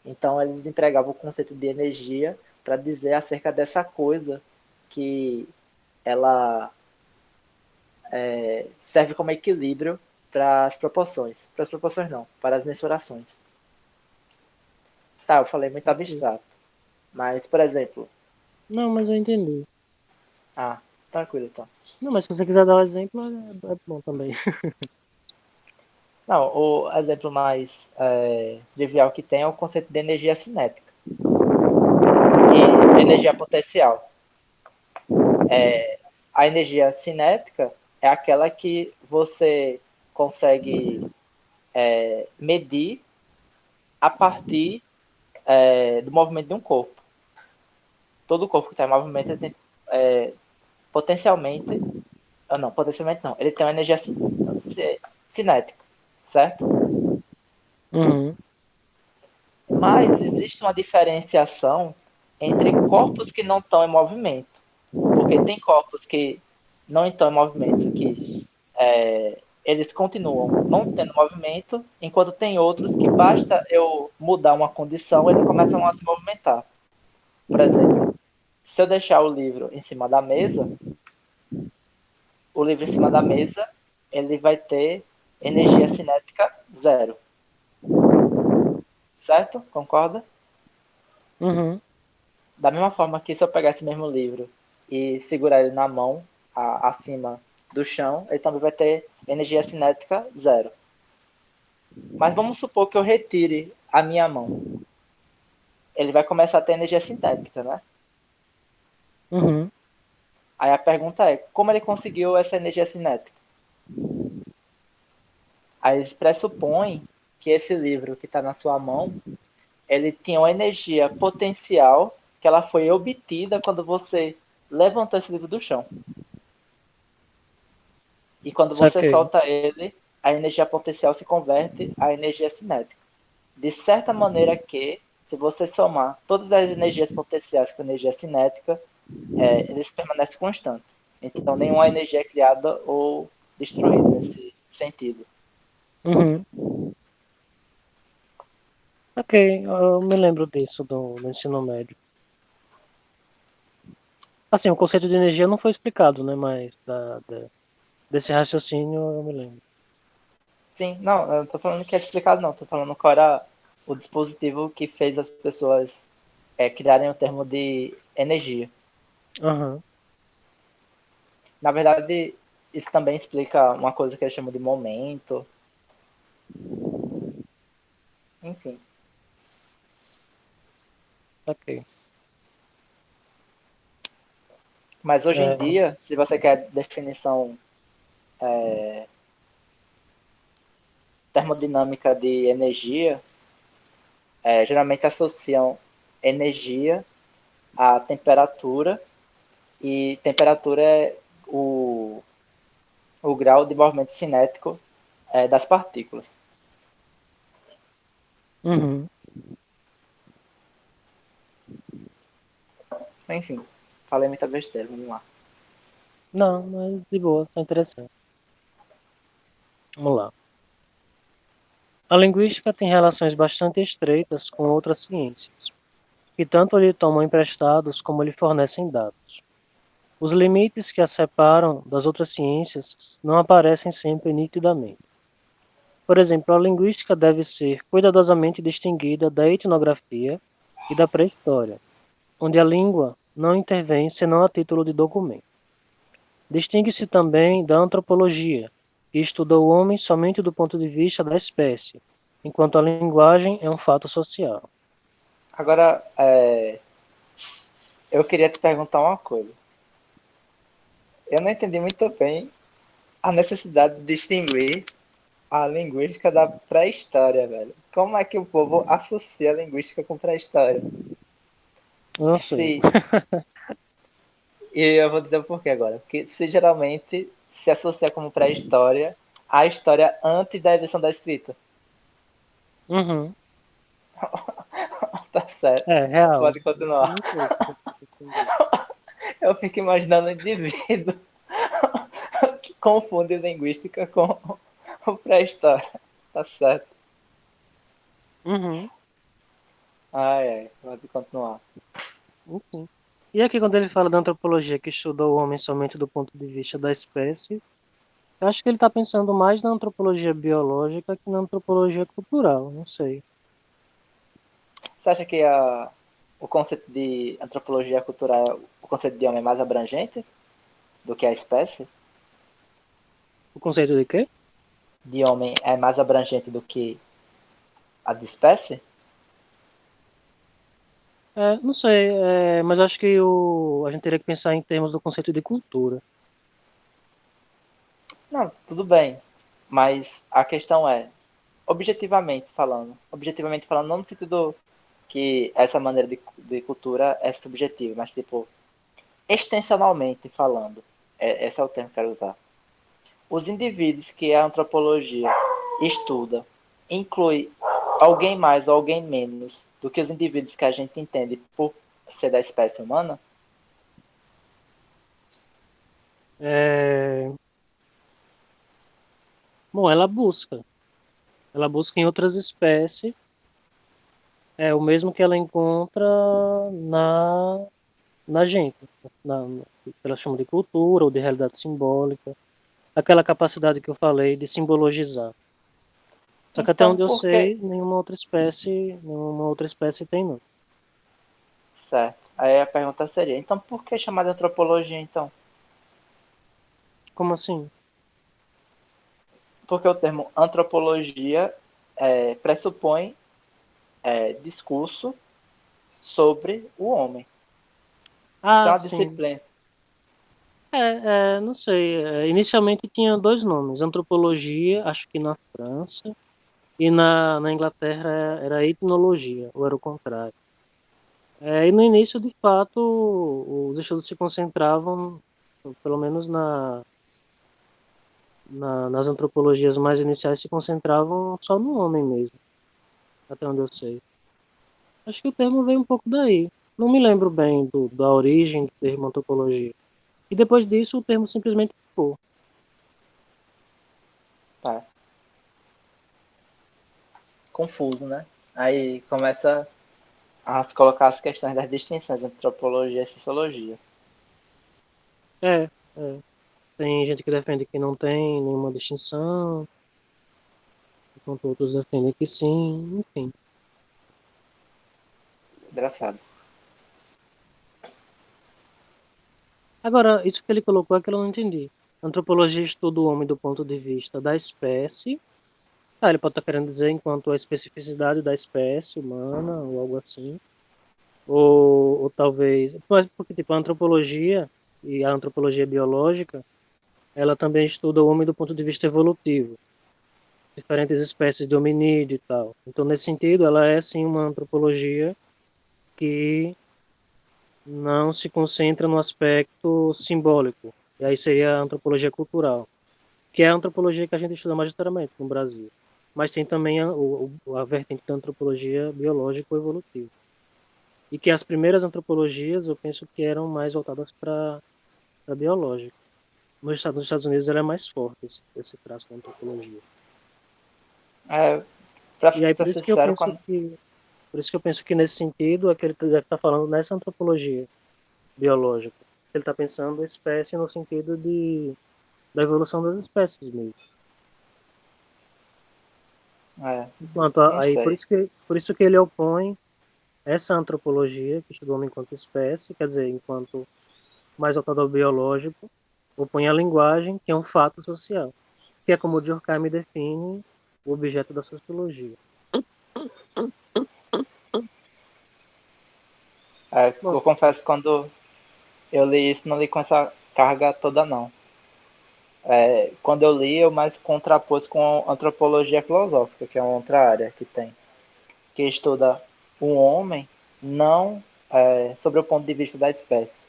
Então eles empregavam o conceito de energia para dizer acerca dessa coisa que ela serve como equilíbrio para as proporções. Para as proporções não, para as mensurações. Tá, eu falei muito Ok. abstrato. Mas, por exemplo, Não, mas eu entendi. ah, tranquilo então. Não, mas se você quiser dar um exemplo, é bom também. Não, o exemplo mais trivial que tem é o conceito de energia cinética e energia potencial. A energia cinética é aquela que você consegue medir a partir do movimento de um corpo. Todo corpo que está em movimento tem potencialmente, não, potencialmente não, ele tem uma energia cinética, certo? Uhum. Mas existe uma diferenciação entre corpos que não estão em movimento. Porque tem corpos que não estão em movimento, que eles continuam não tendo movimento, enquanto tem outros que basta eu mudar uma condição, eles começam a se movimentar. Por exemplo, se eu deixar o livro em cima da mesa, o livro em cima da mesa, ele vai ter energia cinética zero. Certo? Concorda? Uhum. Da mesma forma que se eu pegar esse mesmo livro e segurar ele na mão, acima do chão, ele também vai ter energia cinética zero. Mas vamos supor que eu retire a minha mão. Ele vai começar a ter energia cinética, né? Uhum. Aí a pergunta é, como ele conseguiu essa energia cinética? Aí eles pressupõem que esse livro que está na sua mão, ele tinha uma energia potencial que ela foi obtida quando você levantou esse livro do chão. E quando você Saquei. solta ele, a energia potencial se converte à energia cinética. De certa maneira que, se você somar todas as energias potenciais com energia cinética, eles permanecem constantes. Então, nenhuma energia é criada ou destruída nesse sentido. Uhum. Ok, eu me lembro disso do ensino médio. Assim, o conceito de energia não foi explicado, né? Mas desse raciocínio eu me lembro. Sim, não, eu não estou falando que é explicado, não. Estou falando qual era o dispositivo que fez as pessoas criarem o termo de energia. Aham. Na verdade, isso também explica uma coisa que eles chamam de momento. Enfim. Ok. Mas hoje em É, dia, se você quer definição termodinâmica de energia, geralmente associam energia à temperatura, e temperatura é o grau de movimento cinético das partículas. uhum. Enfim, falei muita besteira, vamos lá. Não, mas de boa, tá interessante. Vamos lá. A linguística tem relações bastante estreitas com outras ciências, que tanto lhe tomam emprestados como lhe fornecem dados. Os limites que a separam das outras ciências não aparecem sempre nitidamente. Por exemplo, a linguística deve ser cuidadosamente distinguida da etnografia e da pré-história, onde a língua não intervém senão a título de documento. Distingue-se também da antropologia, que estuda o homem somente do ponto de vista da espécie, enquanto a linguagem é um fato social. Agora, eu queria te perguntar uma coisa. Eu não entendi muito bem a necessidade de distinguir a linguística da pré-história, velho. Como é que o povo associa a linguística com pré-história? Eu não sei. Se, e eu vou dizer o porquê agora. Porque se geralmente se associa como pré-história a história antes da edição da escrita. Uhum. Tá certo. É, real. Pode Eu continuar. não sei o que você entender. Eu fico imaginando o indivíduo que confunde linguística com o pré-história. Tá certo. Uhum. Ai, ai. Pode continuar. Enfim. E aqui, quando ele fala da antropologia que estuda o homem somente do ponto de vista da espécie, eu acho que ele está pensando mais na antropologia biológica que na antropologia cultural, não sei. Você acha que o conceito de antropologia cultural, o conceito de homem é mais abrangente do que a espécie? O conceito de quê? De homem é mais abrangente do que a de espécie? É, não sei, mas acho que a gente teria que pensar em termos do conceito de cultura. Não, tudo bem. Mas a questão é, objetivamente falando, não no sentido que essa maneira de cultura é subjetiva, mas tipo, extensionalmente falando, esse é o termo que eu quero usar. Os indivíduos que a antropologia estuda inclui alguém mais ou alguém menos do que os indivíduos que a gente entende por ser da espécie humana? É, bom, ela busca em outras espécies, o mesmo que ela encontra na gente, que ela chama de cultura ou de realidade simbólica, aquela capacidade que eu falei de simbologizar. Só que até Então, onde eu por que? sei, nenhuma outra espécie tem não. Certo. Aí a pergunta seria, então por que chamar de antropologia então? Como assim? Porque o termo antropologia pressupõe discurso sobre o homem. Isso é Ah, uma sim. disciplina. Não sei. Inicialmente tinha dois nomes, antropologia, acho que na França, e na Inglaterra era etnologia, ou era o contrário. E no início, de fato, os estudos se concentravam, pelo menos nas antropologias mais iniciais, se concentravam só no homem mesmo, até onde eu sei. Acho que o termo veio um pouco daí. Não me lembro bem da origem do termo antropologia. E depois disso, o termo simplesmente ficou. Tá. Confuso, né? Aí começa a se colocar as questões das distinções entre antropologia e sociologia. É, é. Tem gente que defende que não tem nenhuma distinção, enquanto outros defendem que sim, enfim. Engraçado. Agora, isso que ele colocou é que eu não entendi. Antropologia estuda o homem do ponto de vista da espécie. Ah, ele pode estar querendo dizer enquanto a especificidade da espécie humana, ou algo assim. Ou talvez. Mas porque, tipo, a antropologia. e a antropologia biológica, ela também estuda o homem do ponto de vista evolutivo, diferentes espécies de hominídeo e tal. Então, nesse sentido, ela é sim uma antropologia que não se concentra no aspecto simbólico. E aí seria a antropologia cultural, que é a antropologia que a gente estuda majoritariamente no Brasil. Mas tem também a vertente da antropologia biológico-evolutiva. E que as primeiras antropologias, eu penso que eram mais voltadas para a biológica. Nos Estados Unidos ela é mais forte, esse traço da antropologia. É, pra, E aí pra ser sincero, quando, por isso que eu penso que nesse sentido, é que ele deve estar falando nessa antropologia biológica. Ele está pensando espécie no sentido da evolução das espécies mesmo. Enquanto não aí sei. por isso que ele opõe essa antropologia que estuda o homem enquanto espécie, quer dizer, enquanto mais voltado ao biológico, opõe a linguagem, que é um fato social, que é como o Durkheim define o objeto da sociologia. Eu Bom, confesso que quando eu li isso, não li com essa carga toda, não. Quando eu li, eu mais contrapus com a antropologia filosófica, que é uma outra área que tem, que estuda o homem não sobre o ponto de vista da espécie,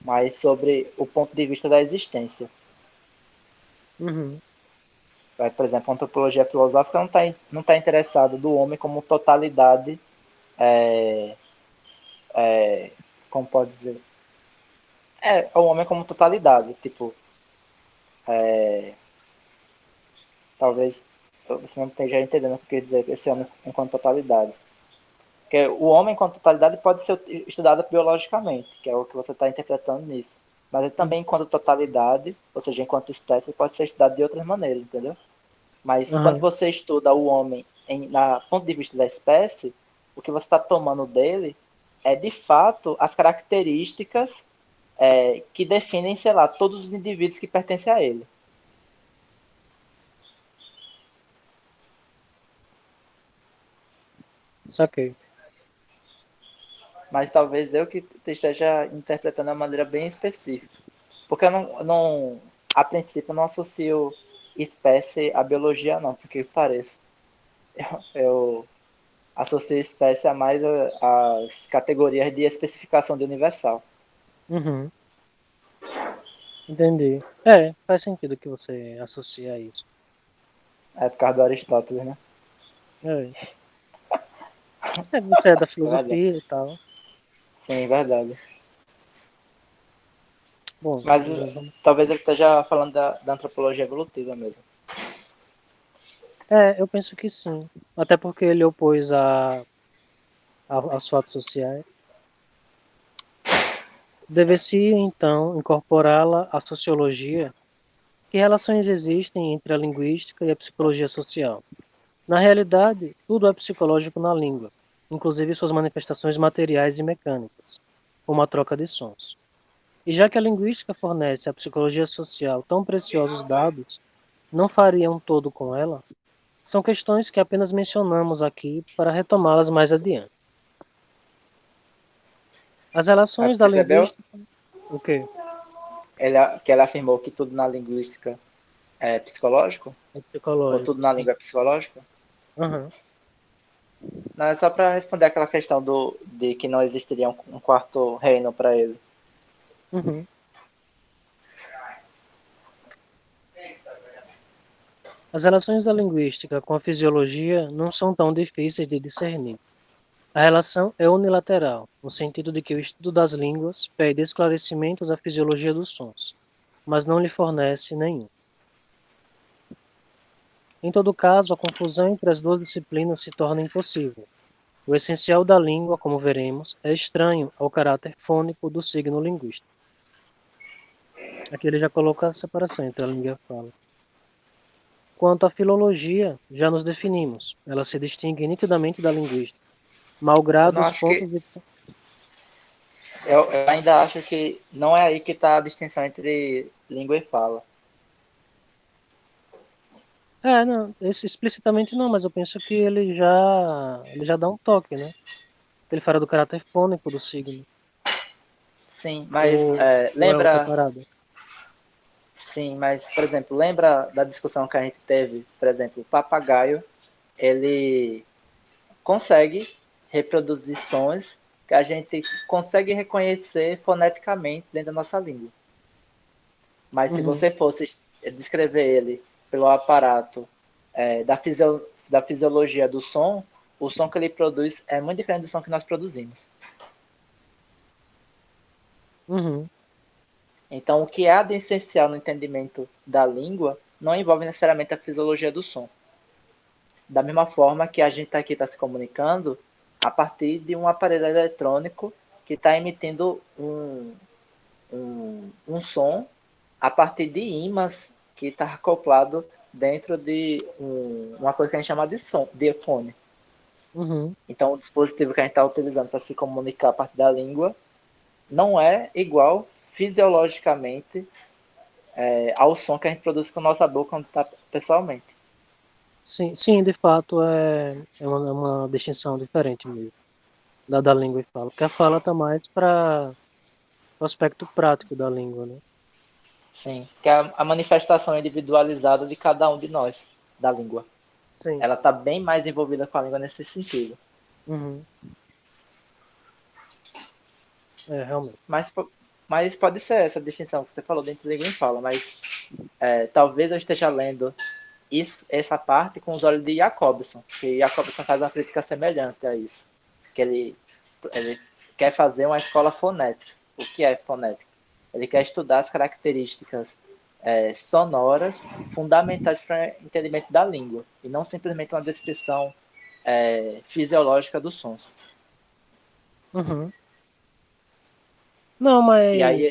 mas sobre o ponto de vista da existência. uhum, Por exemplo, a antropologia filosófica não tá interessada do homem como totalidade, como pode dizer? O homem como totalidade, tipo, talvez você não esteja entendendo o que quer dizer esse homem enquanto totalidade. Porque o homem enquanto totalidade pode ser estudado biologicamente, que é o que você está interpretando nisso. Mas ele também enquanto totalidade, ou seja, enquanto espécie, pode ser estudado de outras maneiras, entendeu? Mas quando uhum. você estuda o homem na ponto de vista da espécie, o que você está tomando dele é de fato as características que definem, sei lá, todos os indivíduos que pertencem a ele. Saquei. Mas talvez eu que esteja interpretando de uma maneira bem específica. Porque eu não a princípio, eu não associo espécie à biologia, não, porque parece. Eu associo espécie a mais as categorias de especificação de universal. Uhum, entendi. É, faz sentido que você associe a isso. É por causa do Aristóteles, né? É, você é da É verdade. filosofia e tal. Sim, é verdade. Bom, Mas talvez ele esteja falando da antropologia evolutiva mesmo. eu penso que sim. Até porque ele opôs aos fatos sociais. Deve-se, então, incorporá-la à sociologia. Que relações existem entre a linguística e a psicologia social? Na realidade, tudo é psicológico na língua, inclusive suas manifestações materiais e mecânicas, como a troca de sons. E já que a linguística fornece à psicologia social tão preciosos dados, não faria um todo com ela? São questões que apenas mencionamos aqui para retomá-las mais adiante. As relações da Percebeu? linguística. O quê? Que ela afirmou que tudo na linguística é psicológico? É Ou psicológico, tudo na sim. língua é psicológico? Aham. Não, é só para responder aquela questão de que não existiria um quarto reino para ele. Uhum. As relações da linguística com a fisiologia não são tão difíceis de discernir. A relação é unilateral, no sentido de que o estudo das línguas pede esclarecimentos da fisiologia dos sons, mas não lhe fornece nenhum. Em todo caso, a confusão entre as duas disciplinas se torna impossível. O essencial da língua, como veremos, é estranho ao caráter fônico do signo linguístico. Aqui ele já coloca a separação entre a língua e a fala. Quanto à filologia, já nos definimos. Ela se distingue nitidamente da linguística, Eu malgrado não os acho que. pontos de... Eu ainda acho que não é aí que está a distinção entre língua e fala. Não, esse explicitamente não, mas eu penso que ele já dá um toque, né? Ele fala do caráter fônico do signo. Sim, mas ou é outra lembra. parada? Sim, mas, por exemplo, lembra da discussão que a gente teve? Por exemplo, o papagaio, ele consegue reproduzir sons que a gente consegue reconhecer foneticamente dentro da nossa língua. Mas se Uhum, você fosse descrever ele pelo aparato da fisiologia do som, o som que ele produz é muito diferente do som que nós produzimos. uhum, Então, o que há de essencial no entendimento da língua não envolve necessariamente a fisiologia do som. Da mesma forma que a gente aqui está se comunicando a partir de um aparelho eletrônico que está emitindo um som a partir de ímãs que está acoplado dentro de uma coisa que a gente chama de som, de fone. uhum. Então, o dispositivo que a gente está utilizando para se comunicar a partir da língua não é igual fisiologicamente ao som que a gente produz com a nossa boca quando está pessoalmente. Sim, sim, de fato é uma distinção diferente mesmo, da língua e fala. Porque a fala está mais para o aspecto prático da língua, né? Sim, que é a manifestação individualizada de cada um de nós, da língua. Sim, Ela está bem mais envolvida com a língua nesse sentido. uhum. É, realmente. Mas, mas pode ser essa distinção que você falou dentro de língua e fala, mas talvez eu esteja lendo essa parte com os olhos de Jacobson, que Jacobson faz uma crítica semelhante a isso, que ele quer fazer uma escola fonética. O que é fonética? Ele quer estudar as características sonoras fundamentais para o entendimento da língua, e não simplesmente uma descrição fisiológica dos sons. Uhum. Não, E aí,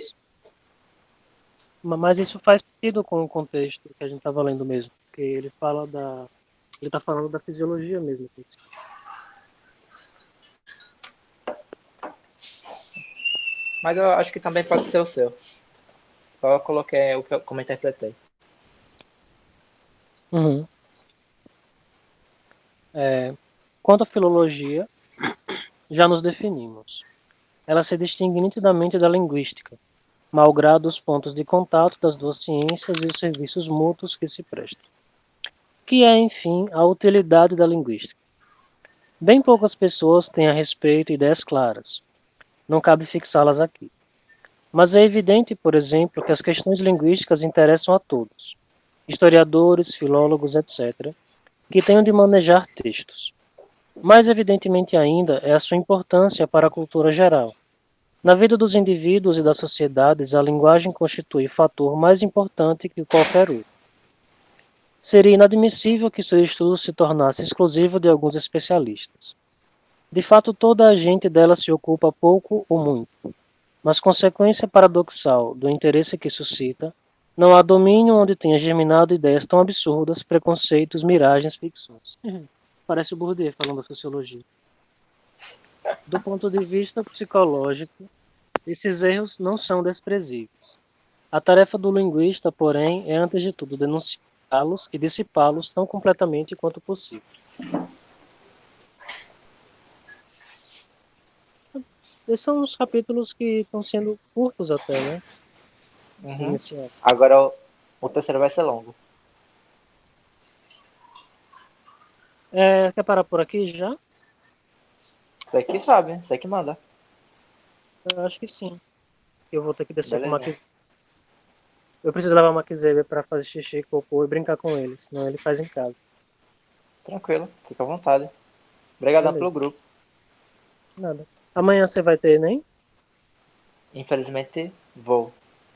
mas isso faz sentido com o contexto que a gente estava lendo mesmo, porque ele está falando da fisiologia mesmo. mas eu acho que também pode ser o seu. Só eu coloquei como eu interpretei. Uhum. É, quanto à filologia, já nos definimos. Ela se distingue nitidamente da linguística, malgrado os pontos de contato das duas ciências e os serviços mútuos que se prestam. Que é, enfim, a utilidade da linguística. Bem poucas pessoas têm a respeito ideias claras. Não cabe fixá-las aqui. Mas é evidente, por exemplo, que as questões linguísticas interessam a todos, historiadores, filólogos, etc., que tenham de manejar textos. Mais evidentemente ainda é a sua importância para a cultura geral. Na vida dos indivíduos e das sociedades, a linguagem constitui fator mais importante que qualquer outro. Seria inadmissível que seu estudo se tornasse exclusivo de alguns especialistas. De fato, toda a gente dela se ocupa pouco ou muito, mas consequência paradoxal do interesse que suscita, não há domínio onde tenha germinado ideias tão absurdas, preconceitos, miragens, ficções. Parece o Bourdieu falando da sociologia. Do ponto de vista psicológico, esses erros não são desprezíveis. A tarefa do linguista, porém, é antes de tudo denunciá-los e dissipá-los tão completamente quanto possível. Esses são os capítulos que estão sendo curtos até, né? Assim, Uhum. nesse ano. Agora o terceiro vai ser longo. Quer parar por aqui já? Você que sabe, você que manda. Eu acho que sim. Eu vou ter que descer com o Beleza. Max. Eu preciso levar o Max Weber para fazer xixi, cocô e brincar com ele, senão ele faz em casa. Tranquilo, fica à vontade. Obrigadão pelo Beleza, grupo. nada. Amanhã você vai ter Enem? Infelizmente, vou.